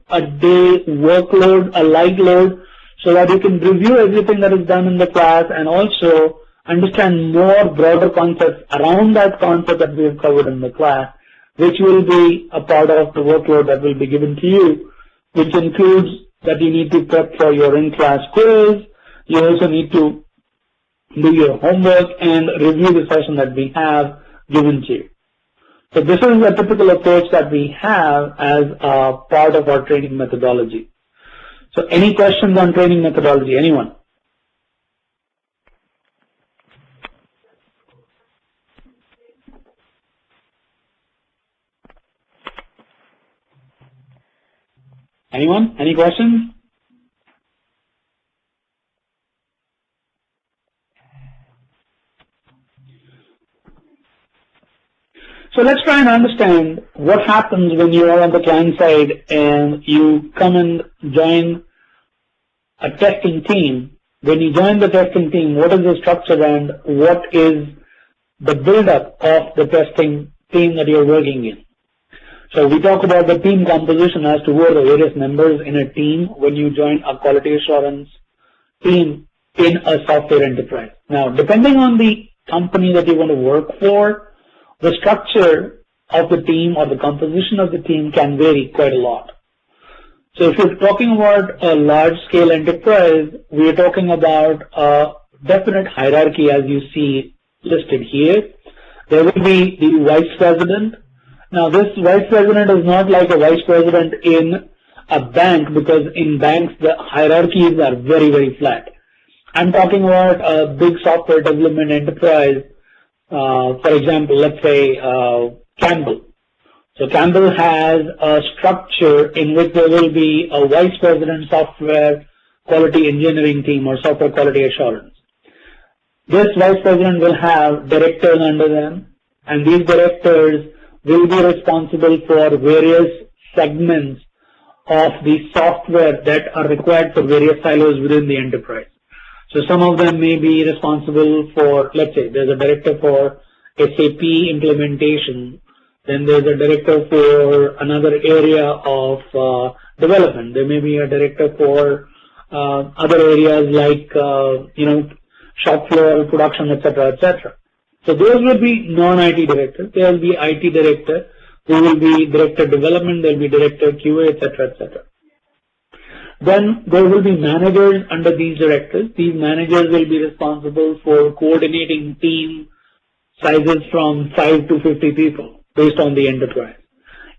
a day workload, a light load, so that you can review everything that is done in the class and also understand more broader concepts around that concept that we have covered in the class, which will be a part of the workload that will be given to you, which includes that you need to prep for your in-class quiz. You also need to do your homework and review the session that we have given to you. So this is a typical approach that we have as a part of our training methodology. So any questions on training methodology, anyone? Anyone? Any questions? So let's try and understand what happens when you are on the client side and you come and join a testing team. When you join the testing team, what is the structure and what is the build-up of the testing team that you're working in? So we talk about the team composition as to who are the various members in a team when you join a quality assurance team in a software enterprise. Now, depending on the company that you want to work for, the structure of the team or the composition of the team can vary quite a lot. So if you're talking about a large-scale enterprise, we are talking about a definite hierarchy as you see listed here. There will be the vice president. Now, this vice president is not like a vice president in a bank, because in banks the hierarchies are very, very flat. I'm talking about a big software development enterprise. For example, let's say Campbell. So Campbell has a structure in which there will be a vice president software quality engineering team or software quality assurance. This vice president will have directors under them, and these directors will be responsible for various segments of the software that are required for various silos within the enterprise. So some of them may be responsible for, let's say, there's a director for SAP implementation, then there's a director for another area of development. There may be a director for other areas like, shop floor, production, etc., etc. So those will be non-IT directors. There will be IT director, who will be director development, there will be director QA, etc., etc. Then there will be managers under these directors. These managers will be responsible for coordinating team sizes from 5 to 50 people based on the enterprise.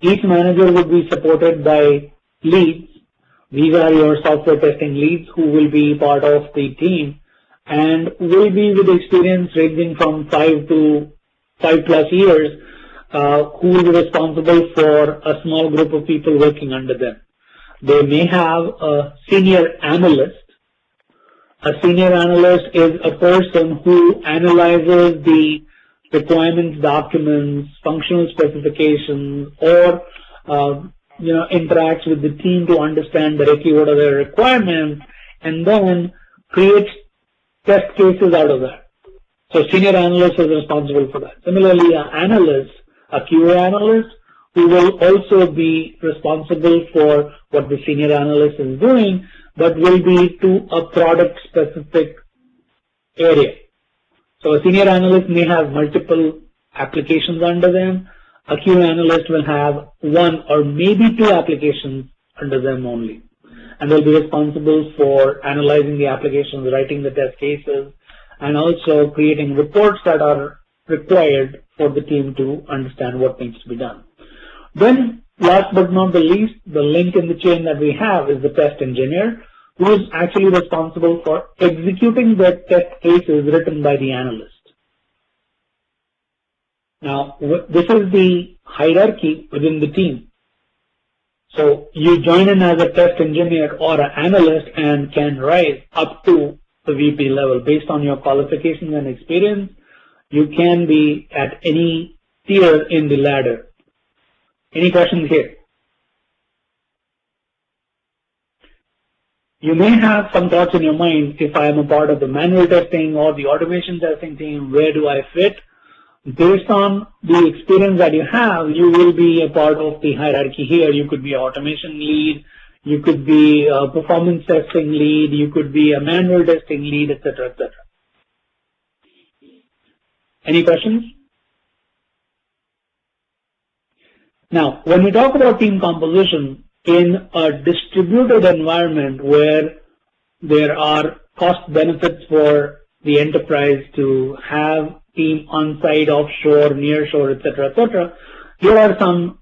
Each manager will be supported by leads. These are your software testing leads who will be part of the team and will be with experience ranging from 5 to 5+ years, who will be responsible for a small group of people working under them. They may have a senior analyst. A senior analyst is a person who analyzes the requirements documents, functional specifications, or interacts with the team to understand directly what are their requirements, and then creates test cases out of that. So senior analyst is responsible for that. Similarly, an analyst, a QA analyst, who will also be responsible for what the senior analyst is doing, but will be to a product-specific area. So a senior analyst may have multiple applications under them. A QA analyst will have 1 or maybe 2 applications under them only. And they'll be responsible for analyzing the applications, writing the test cases, and also creating reports that are required for the team to understand what needs to be done. Then, last but not the least, the link in the chain that we have is the test engineer, who is actually responsible for executing the test cases written by the analyst. Now, this is the hierarchy within the team. So, you join in as a test engineer or an analyst and can rise up to the VP level. Based on your qualifications and experience, you can be at any tier in the ladder. Any questions here? You may have some thoughts in your mind, if I am a part of the manual testing or the automation testing team, where do I fit? Based on the experience that you have, you will be a part of the hierarchy here. You could be an automation lead, you could be a performance testing lead, you could be a manual testing lead, etc., etc. Any questions? Now, when we talk about team composition in a distributed environment where there are cost benefits for the enterprise to have team on-site, offshore, nearshore, etc., etc., here are some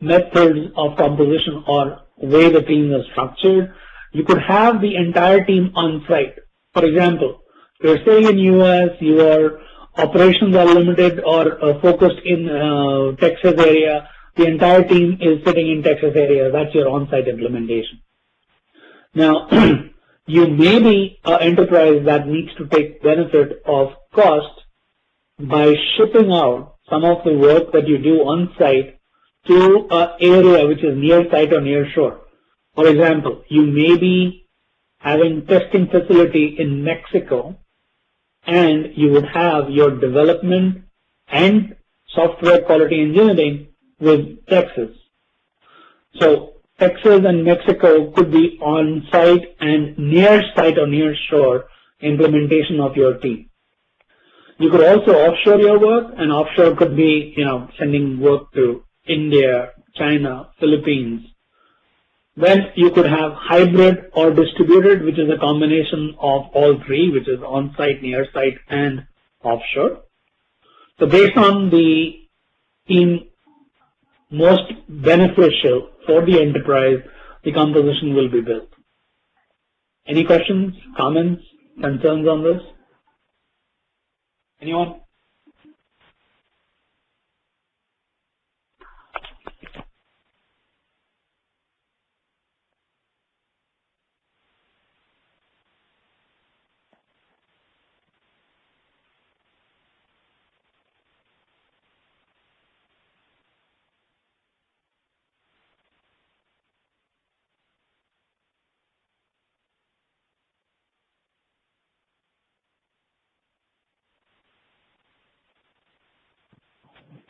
methods of composition or way the teams are structured. You could have the entire team on site. For example, you're staying in US, your operations are limited or focused in Texas area. The entire team is sitting in Texas area. That's your on-site implementation. Now, you may be an enterprise that needs to take benefit of cost by shipping out some of the work that you do on-site to an area which is near site or near shore. For example, you may be having testing facility in Mexico, and you would have your development and software quality engineering with Texas. So Texas and Mexico could be on-site and near site or near shore implementation of your team. You could also offshore your work, and offshore could be, sending work to India, China, Philippines. Then you could have hybrid or distributed, which is a combination of all three, which is on-site, near-site, and offshore. So based on the team most beneficial for the enterprise, the composition will be built. Any questions, comments, concerns on this? Anyone?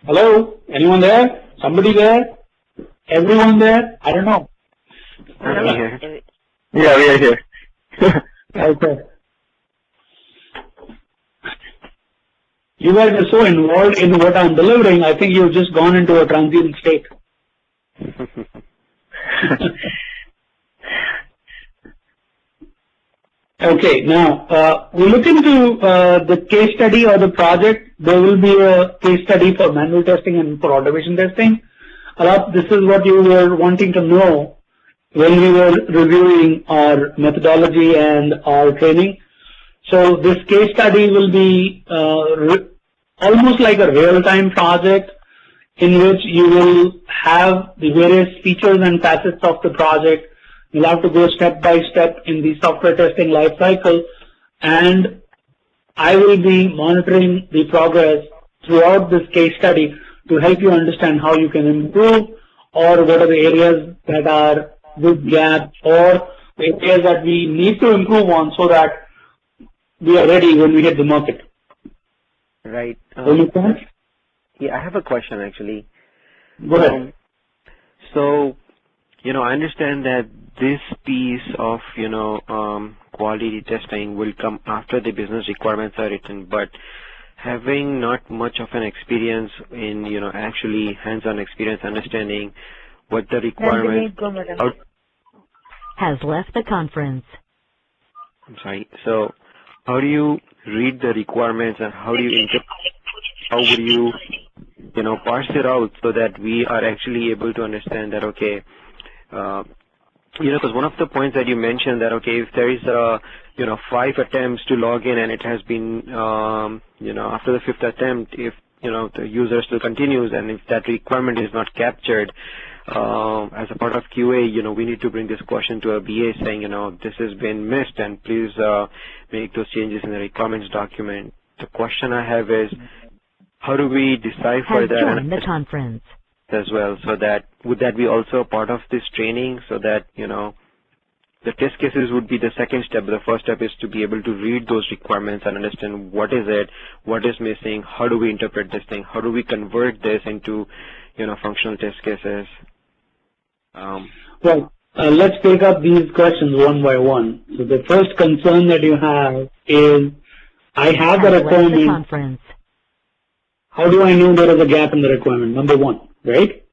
Hello? Anyone there? Somebody there? Everyone there? I don't know. I'm here. Yeah, we are here. Okay. You guys are so involved in what I'm delivering, I think you've just gone into a transient state. Okay, now we look into the case study or the project. There will be a case study for manual testing and for automation testing. This is what you were wanting to know when we were reviewing our methodology and our training. So this case study will be almost like a real-time project in which you will have the various features and facets of the project. You'll have to go step by step in the software testing life cycle, and I will be monitoring the progress throughout this case study to help you understand how you can improve or what are the areas that are with gaps or the areas that we need to improve on so that we are ready when we hit the market. Right. Yeah, I have a question actually. Go ahead. So, I understand that this piece of, quality testing will come after the business requirements are written, but having not much of an experience in, actually hands-on experience understanding what the requirements has left the conference. I'm sorry. So how do you read the requirements and how do you interpret, how would you, parse it out so that we are actually able to understand that, okay, because one of the points that you mentioned that, okay, if there is 5 attempts to log in and it has been, after the 5th attempt, if, the user still continues and if that requirement is not captured, as a part of QA, we need to bring this question to a BA saying, this has been missed and please make those changes in the requirements document. The question I have is, how do we decipher that joined the conference as well? So that, would that be also a part of this training so that, the test cases would be the second step. The first step is to be able to read those requirements and understand what is it, what is missing, how do we interpret this thing, how do we convert this into, functional test cases. Well, let's take up these questions one by one. So the first concern that you have is, I have the requirement. How do I know there is a gap in the requirement? Number one, right?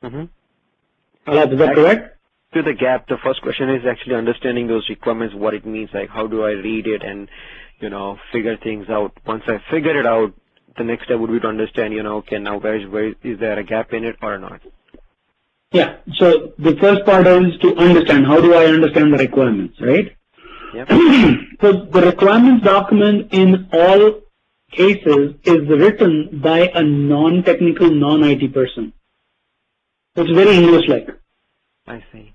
Mm-hmm. Is that correct? To the gap, the first question is actually understanding those requirements, what it means, like how do I read it and, figure things out. Once I figure it out, the next step would be to understand, okay, now where is there a gap in it or not? Yeah. So the first part is to understand, how do I understand the requirements, right? Yep. So the requirements document in all cases is written by a non-technical, non-IT person. So it's very English-like. I see.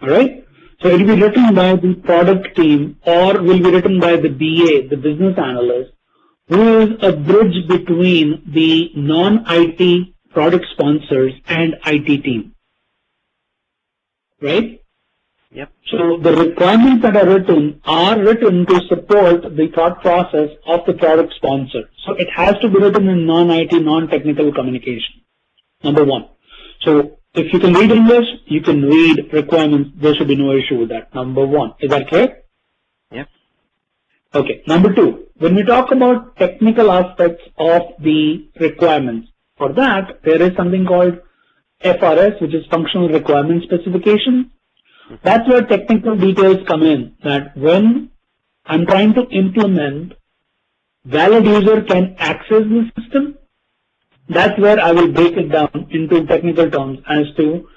All right? So it will be written by the product team or will be written by the BA, the business analyst, who is a bridge between the non-IT product sponsors and IT team. Right? Yep. So the requirements that are written to support the thought process of the product sponsor. So it has to be written in non-IT, non-technical communication. Number one. So if you can read English, you can read requirements. There should be no issue with that. Number one. Is that clear? Yep. Okay. Number two. When we talk about technical aspects of the requirements, for that, there is something called FRS, which is Functional Requirement Specification. That's where technical details come in, that when I'm trying to implement valid user can access the system, that's where I will break it down into technical terms as to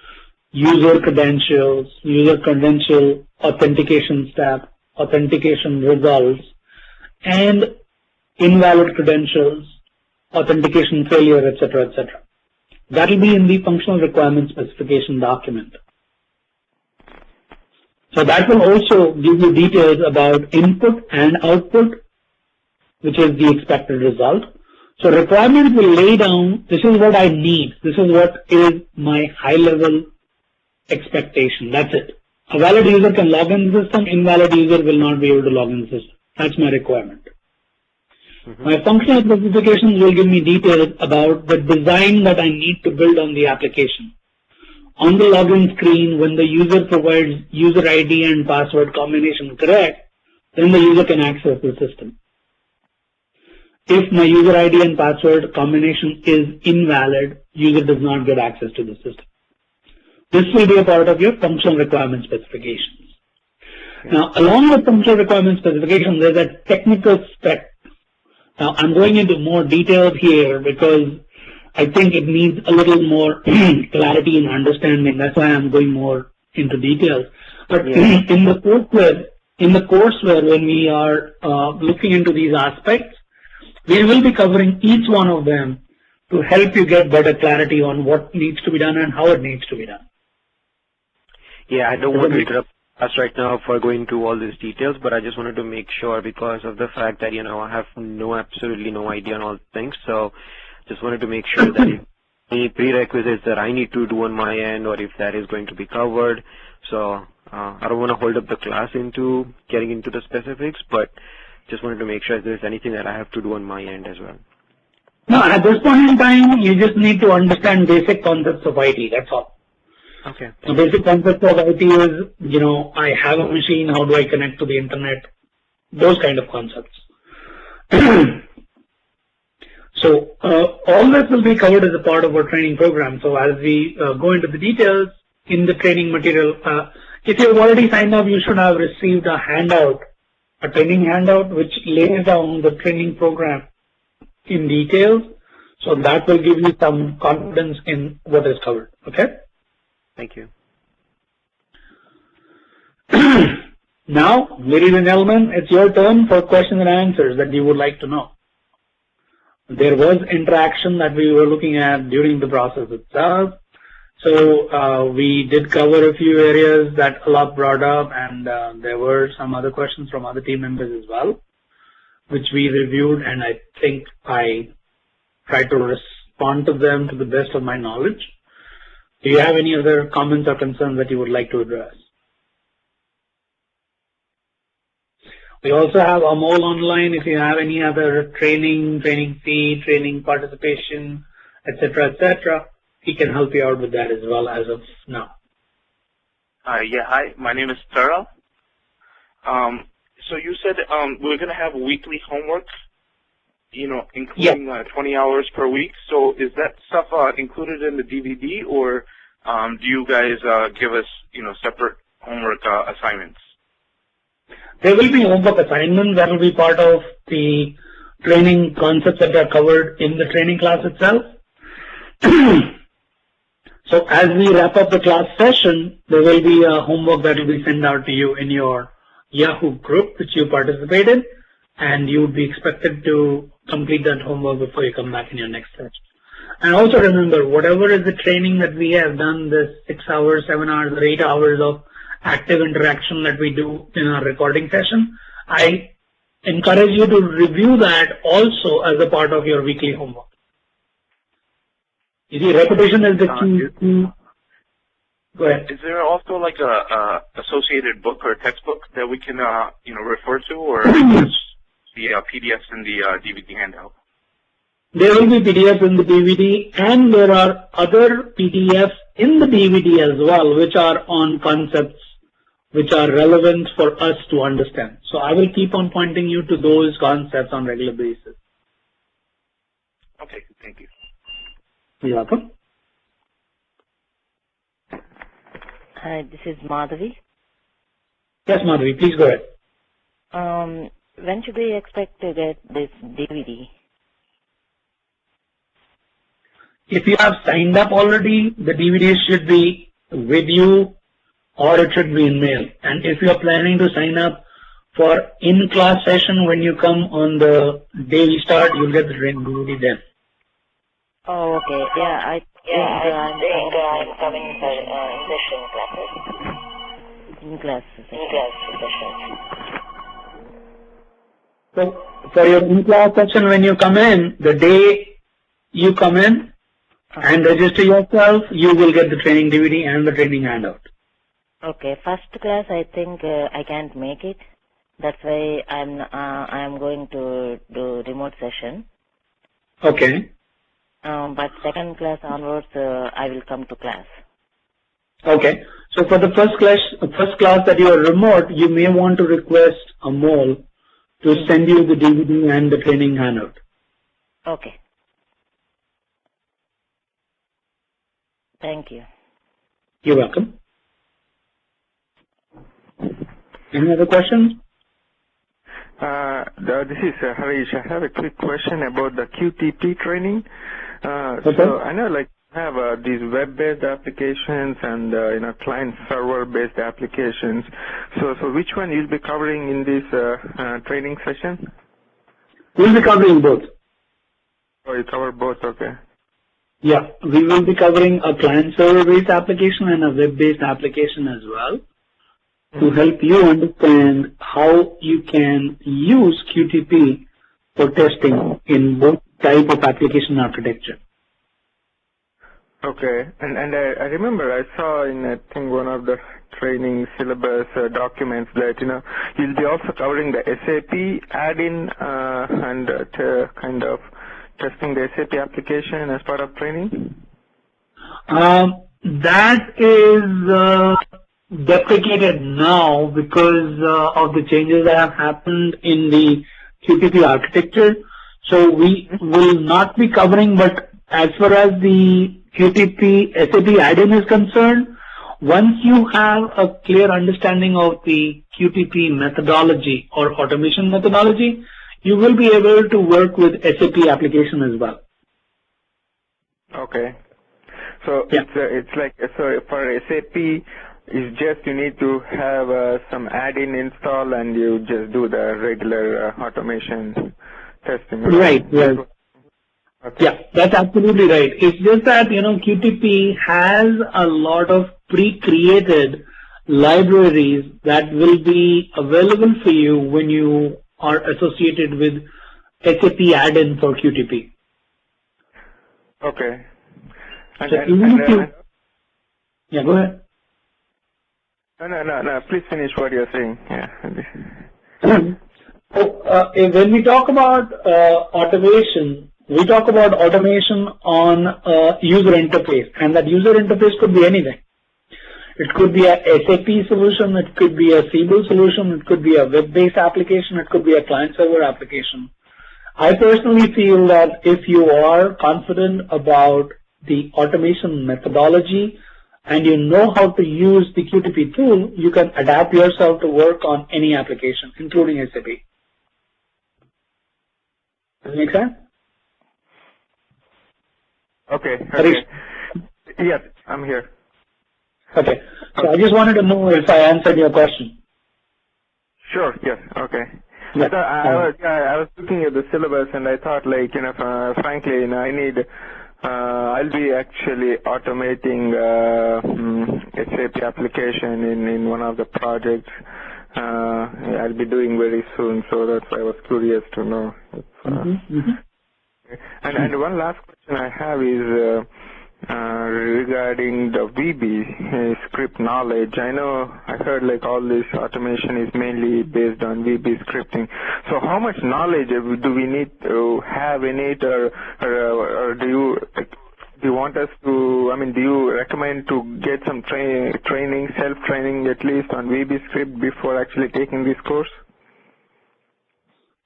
user credentials, user credential authentication step, authentication results, and invalid credentials, authentication failure, etc., etc. That will be in the functional requirement specification document. So that will also give you details about input and output, which is the expected result. So requirements will lay down, this is what I need. This is what is my high-level expectation. That's it. A valid user can log in the system, invalid user will not be able to log in the system. That's my requirement. My functional specifications will give me details about the design that I need to build on the application. On the login screen, when the user provides user ID and password combination correct, then the user can access the system. If my user ID and password combination is invalid, user does not get access to the system. This will be a part of your functional requirement specifications. Now, along with functional requirement specification, there's a technical spec. Now, I'm going into more details here because I think it needs a little more clarity and understanding. That's why I'm going more into details. But in the courseware, when we are looking into these aspects, we will be covering each one of them to help you get better clarity on what needs to be done and how it needs to be done. Yeah, I don't want to interrupt us right now for going into all these details, but I just wanted to make sure because of the fact that, I have absolutely no idea on all things. So just wanted to make sure that if any prerequisites that I need to do on my end or if that is going to be covered. So I don't want to hold up the class into getting into the specifics, but just wanted to make sure if there's anything that I have to do on my end as well. No, at this point in time, you just need to understand basic concepts of IT. That's all. Okay. The basic concept of IT is, I have a machine, how do I connect to the internet? Those kind of concepts. So all this will be covered as a part of our training program. So as we go into the details in the training material, if you have already signed up, you should have received a handout, a training handout, which lays down the training program in details. So that will give you some confidence in what is covered. Okay? Thank you. Now, ladies and gentlemen, it's your turn for questions and answers that you would like to know. There was interaction that we were looking at during the process itself. So we did cover a few areas that Alok brought up, and there were some other questions from other team members as well, which we reviewed, and I think I tried to respond to them to the best of my knowledge. Do you have any other comments or concerns that you would like to address? We also have Amol online. If you have any other training fee, training participation, etc., he can help you out with that as well as of now. Yeah, hi. My name is Tara. So you said we're going to have weekly homework, including 20 hours per week. So is that stuff included in the DVD, or do you guys give us, separate homework assignments? There will be homework assignments that will be part of the training concepts that are covered in the training class itself. So as we wrap up the class session, there will be a homework that will be sent out to you in your Yahoo group which you participated, and you would be expected to complete that homework before you come back in your next session. And also remember, whatever is the training that we have done, this 6 hours, 7 hours, or 8 hours of active interaction that we do in our recording session, I encourage you to review that also as a part of your weekly homework. You see, repetition is the key. Go ahead. Is there also like a associated book or textbook that we can refer to, or just the PDFs and the DVD handout? There will be PDFs in the DVD, and there are other PDFs in the DVD as well, which are on concepts which are relevant for us to understand. So I will keep on pointing you to those concepts on a regular basis. Okay, thank you. You're welcome. Hi, this is Madhavi. Yes, Madhavi, please go ahead. When should we expect to get this DVD? If you have signed up already, the DVD should be with you, or it should be in mail. And if you are planning to sign up for in-class session when you come on the day we start, you'll get the DVD then. Oh, okay. Yeah, I think I'm coming for in-class session. So for your in-class session, when you come in, the day you come in and register yourself, you will get the training DVD and the training handout. Okay, first class I think I can't make it. That's why I'm going to do remote session. Okay. But second class onwards, I will come to class. Okay. So for the first class that you are remote, you may want to request Amol to send you the DVD and the training handout. Okay. Thank you. You're welcome. Any other questions? This is Harish. I have a quick question about the QTP training. Okay. So I know like have these web-based applications and client server-based applications. So which one you'll be covering in this training session? We'll be covering both. Oh, you cover both. Okay. Yeah, we will be covering a client server-based application and a web-based application as well, to help you understand how you can use QTP for testing in both type of application architecture. Okay, and I remember I saw in I think one of the training syllabus documents that you'll be also covering the SAP add-in and kind of testing the SAP application as part of training. That is deprecated now because of the changes that have happened in the QTP architecture. So we will not be covering, but as far as the QTP SAP add-in is concerned, once you have a clear understanding of the QTP methodology or automation methodology, you will be able to work with SAP application as well. Okay. So yeah. It's like, so for SAP, it's just you need to have some add-in install and you just do the regular automation testing. Right. Yes. Okay. Yeah, that's absolutely right. It's just that, QTP has a lot of pre-created libraries that will be available for you when you are associated with SAP add-in for QTP. Okay. Yeah, go ahead. No. Please finish what you're saying. Yeah. When we talk about automation, we talk about automation on a user interface, and that user interface could be anything. It could be a SAP solution, it could be a Siebel solution, it could be a web-based application, it could be a client-server application. I personally feel that if you are confident about the automation methodology and you know how to use the QTP tool, you can adapt yourself to work on any application, including SAP. Does it make sense? Okay. Harish? Yes, I'm here. Okay. So I just wanted to know if I answered your question. Sure. Yes. Okay. Yeah. I was looking at the syllabus and I thought, like, frankly, I need. I'll be actually automating SAP application in one of the projects. I'll be doing very soon, so that's why I was curious to know. And one last question I have is regarding the VB script knowledge. I know I heard like all this automation is mainly based on VB scripting. So how much knowledge do we need to have in it, or do you want us to? I mean, do you recommend to get some training, self-training at least on VB script before actually taking this course?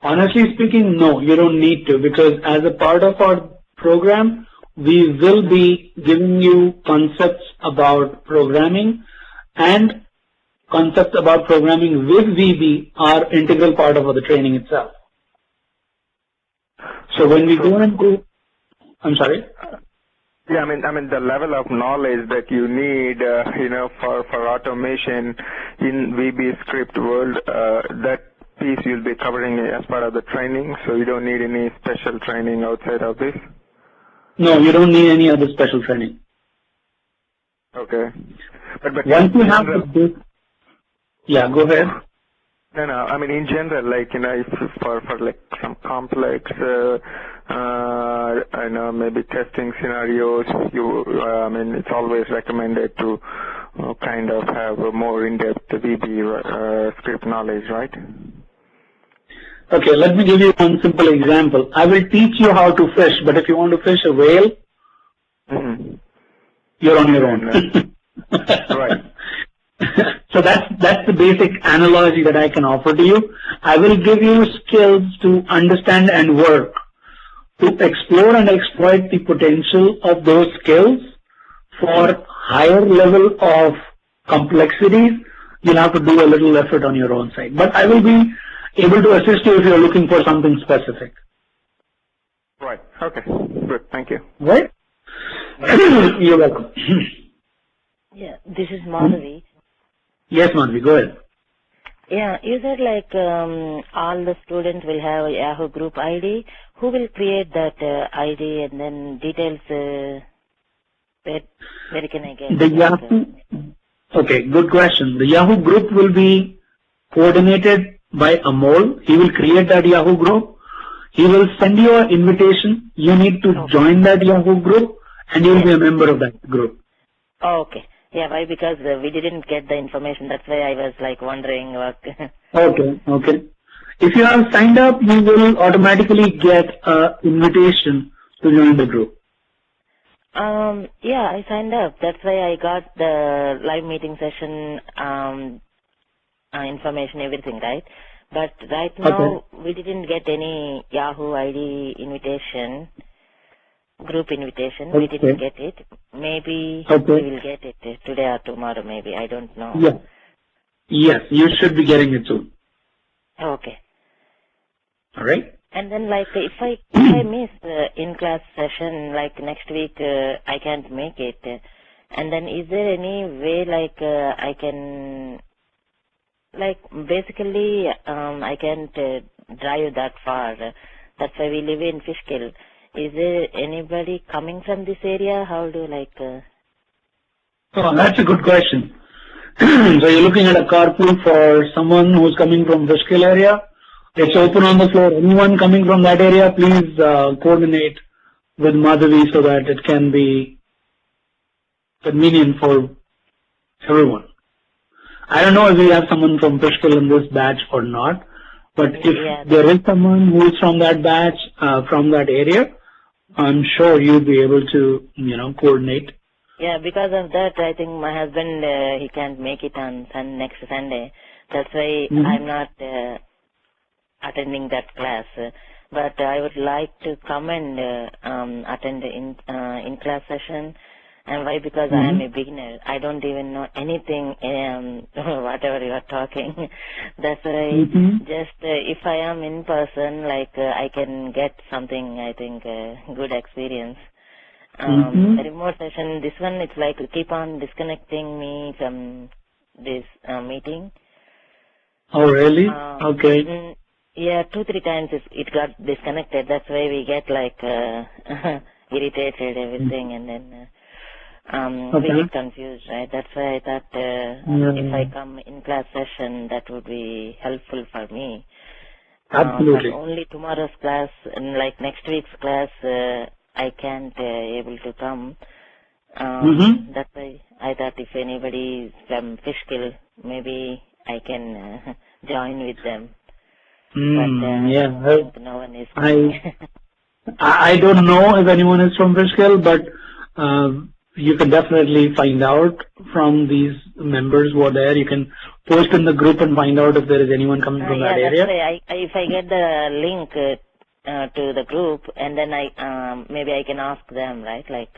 Honestly speaking, no, you don't need to, because as a part of our program, we will be giving you concepts about programming, and concepts about programming with VB are integral part of the training itself. So when we go into, I'm sorry? Yeah, I mean the level of knowledge that you need, for automation in VB script world, that piece you'll be covering as part of the training, so you don't need any special training outside of this? No, you don't need any other special training. Okay. But once you have the yeah, go ahead. No, I mean in general, like, if for like some complex, maybe testing scenarios, I mean it's always recommended to kind of have a more in-depth VB script knowledge, right? Okay, let me give you one simple example. I will teach you how to fish, but if you want to fish a whale, you're on your own. Right. So that's the basic analogy that I can offer to you. I will give you skills to understand and work, to explore and exploit the potential of those skills for higher level of complexities. You'll have to do a little effort on your own side. But I will be able to assist you if you're looking for something specific. Right. Okay. Good. Thank you. Right? You're welcome. Yeah, this is Madhavi. Yes, Madhavi, go ahead. Yeah, you said like all the students will have a Yahoo group ID. Who will create that ID, and then details, where can I get the Yahoo? Okay, good question. The Yahoo group will be coordinated by Amol. He will create that Yahoo group. He will send you an invitation. You need to join that Yahoo group, and you will be a member of that group. Oh, okay. Yeah, why? Because we didn't get the information. That's why I was like wondering what. Okay. If you have signed up, you will automatically get an invitation to join the group. Yeah, I signed up. That's why I got the live meeting session information, everything, right? But right now we didn't get any Yahoo ID invitation, group invitation. We didn't get it. Maybe we will get it today or tomorrow. Maybe, I don't know. Yeah. Yes, you should be getting it soon. Okay. All right. And then, like, if I miss the in-class session, like next week, I can't make it. And then, is there any way, like, I can, like, basically, I can't drive that far. That's why we live in Fishkill. Is there anybody coming from this area? How do, like... Oh, that's a good question. So you're looking at a carpool for someone who's coming from Fishkill area. It's open on the floor. Anyone coming from that area, please coordinate with Madhavi so that it can be convenient for everyone. I don't know if we have someone from Fishkill in this batch or not, but if there is someone who is from that batch, from that area, I'm sure you'll be able to, coordinate. Yeah, because of that, I think my husband, he can't make it on next Sunday. That's why I'm not attending that class. But I would like to come and attend the in-class session. And why? Because I am a beginner. I don't even know anything, whatever you are talking. That's why just if I am in person, like I can get something, I think, good experience. Remote session, this one, it's like keep on disconnecting me from this meeting. Oh, really? Okay. Yeah, 2-3 times it got disconnected. That's why we get like irritated, everything, and then we get confused, right? That's why I thought if I come in class session, that would be helpful for me. Absolutely. But only tomorrow's class and like next week's class, I can't able to come. That's why I thought if anybody is from Fishkill, maybe I can join with them. But no one is coming. I don't know if anyone is from Fishkill, but you can definitely find out from these members who are there. You can post in the group and find out if there is anyone coming from that area. That's why if I get the link to the group, and then maybe I can ask them, right? Like.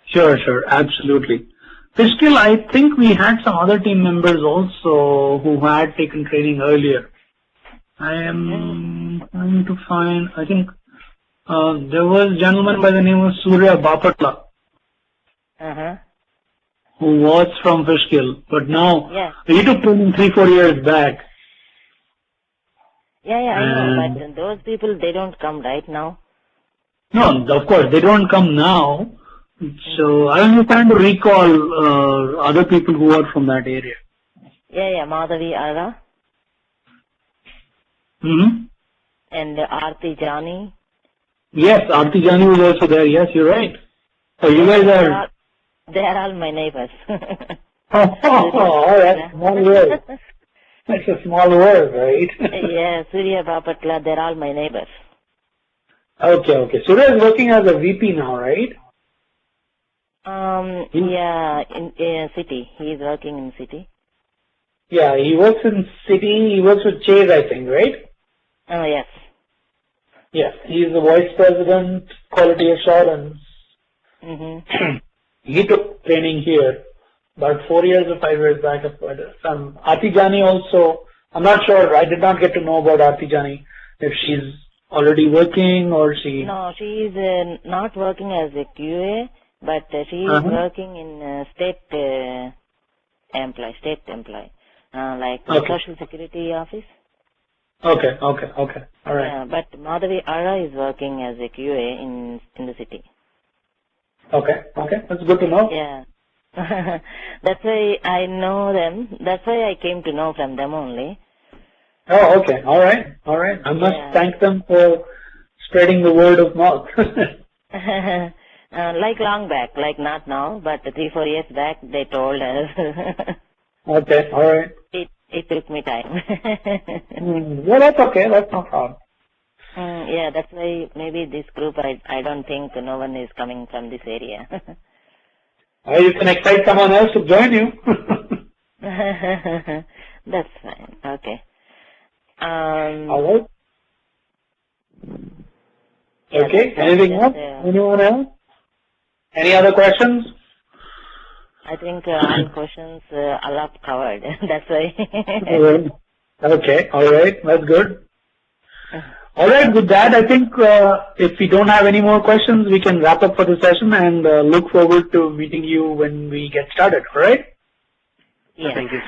Sure, absolutely. Fishkill, I think we had some other team members also who had taken training earlier. I am trying to find, I think there was a gentleman by the name of Surya Bapatla who was from Fishkill, but now he took training 3-4 years back. Yeah, I know, but those people, they don't come right now. No, of course, they don't come now. So I was trying to recall other people who are from that area. Yeah, Madhavi Ara. And Aarti Jani. Yes, Aarti Jani was also there. Yes, you're right. So you guys are... They are all my neighbors. All right. Small world. That's a small world, right? Yeah, Surya Bapatla, they're all my neighbors. Okay. Surya is working as a VP now, right? Yeah, in city. He is working in city. Yeah, he works in city. He works with Chase, I think, right? Oh, yes. Yes, he is the vice president, quality assurance. He took training here about 4 years or 5 years back. From Aarti Jani also, I'm not sure. I did not get to know about Aarti Jani, if she's already working or she... No, she is not working as a QA, but she is working in state employee, like Social Security Office. Okay. All right. But Madhavi Ara is working as a QA in the city. Okay. That's good to know. Yeah. That's why I know them. That's why I came to know from them only. Oh, okay. All right. I must thank them for spreading the word of mouth. Like long back, like not now, but 3-4 years back, they told us. Okay. All right. It took me time. Yeah, that's okay. That's no problem. Yeah, that's why maybe this group, I don't think no one is coming from this area. You can excite someone else to join you. That's fine. Okay. All right. Okay. Anything else? Anyone else? Any other questions? I think all questions all up covered. That's why. Okay. All right. That's good. All right. With that, I think if we don't have any more questions, we can wrap up for the session and look forward to meeting you when we get started. All right? Yeah. Thank you.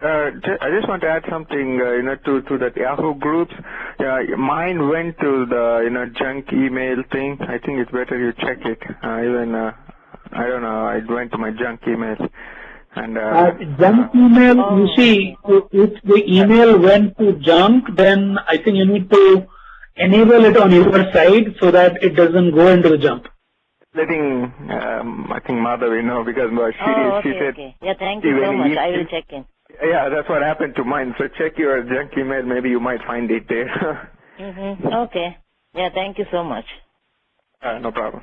I just want to add something, to that Yahoo groups. Mine went to the, junk email thing. I think it's better you check it. I don't know, it went to my junk email. And junk email, you see, if the email went to junk, then I think you need to enable it on your side so that it doesn't go into the junk. Letting, I think Madhavi know, because she said... Okay. Yeah, thank you so much. I will check in. Yeah, that's what happened to mine. So check your junk email. Maybe you might find it there. Okay. Yeah, thank you so much. No problem.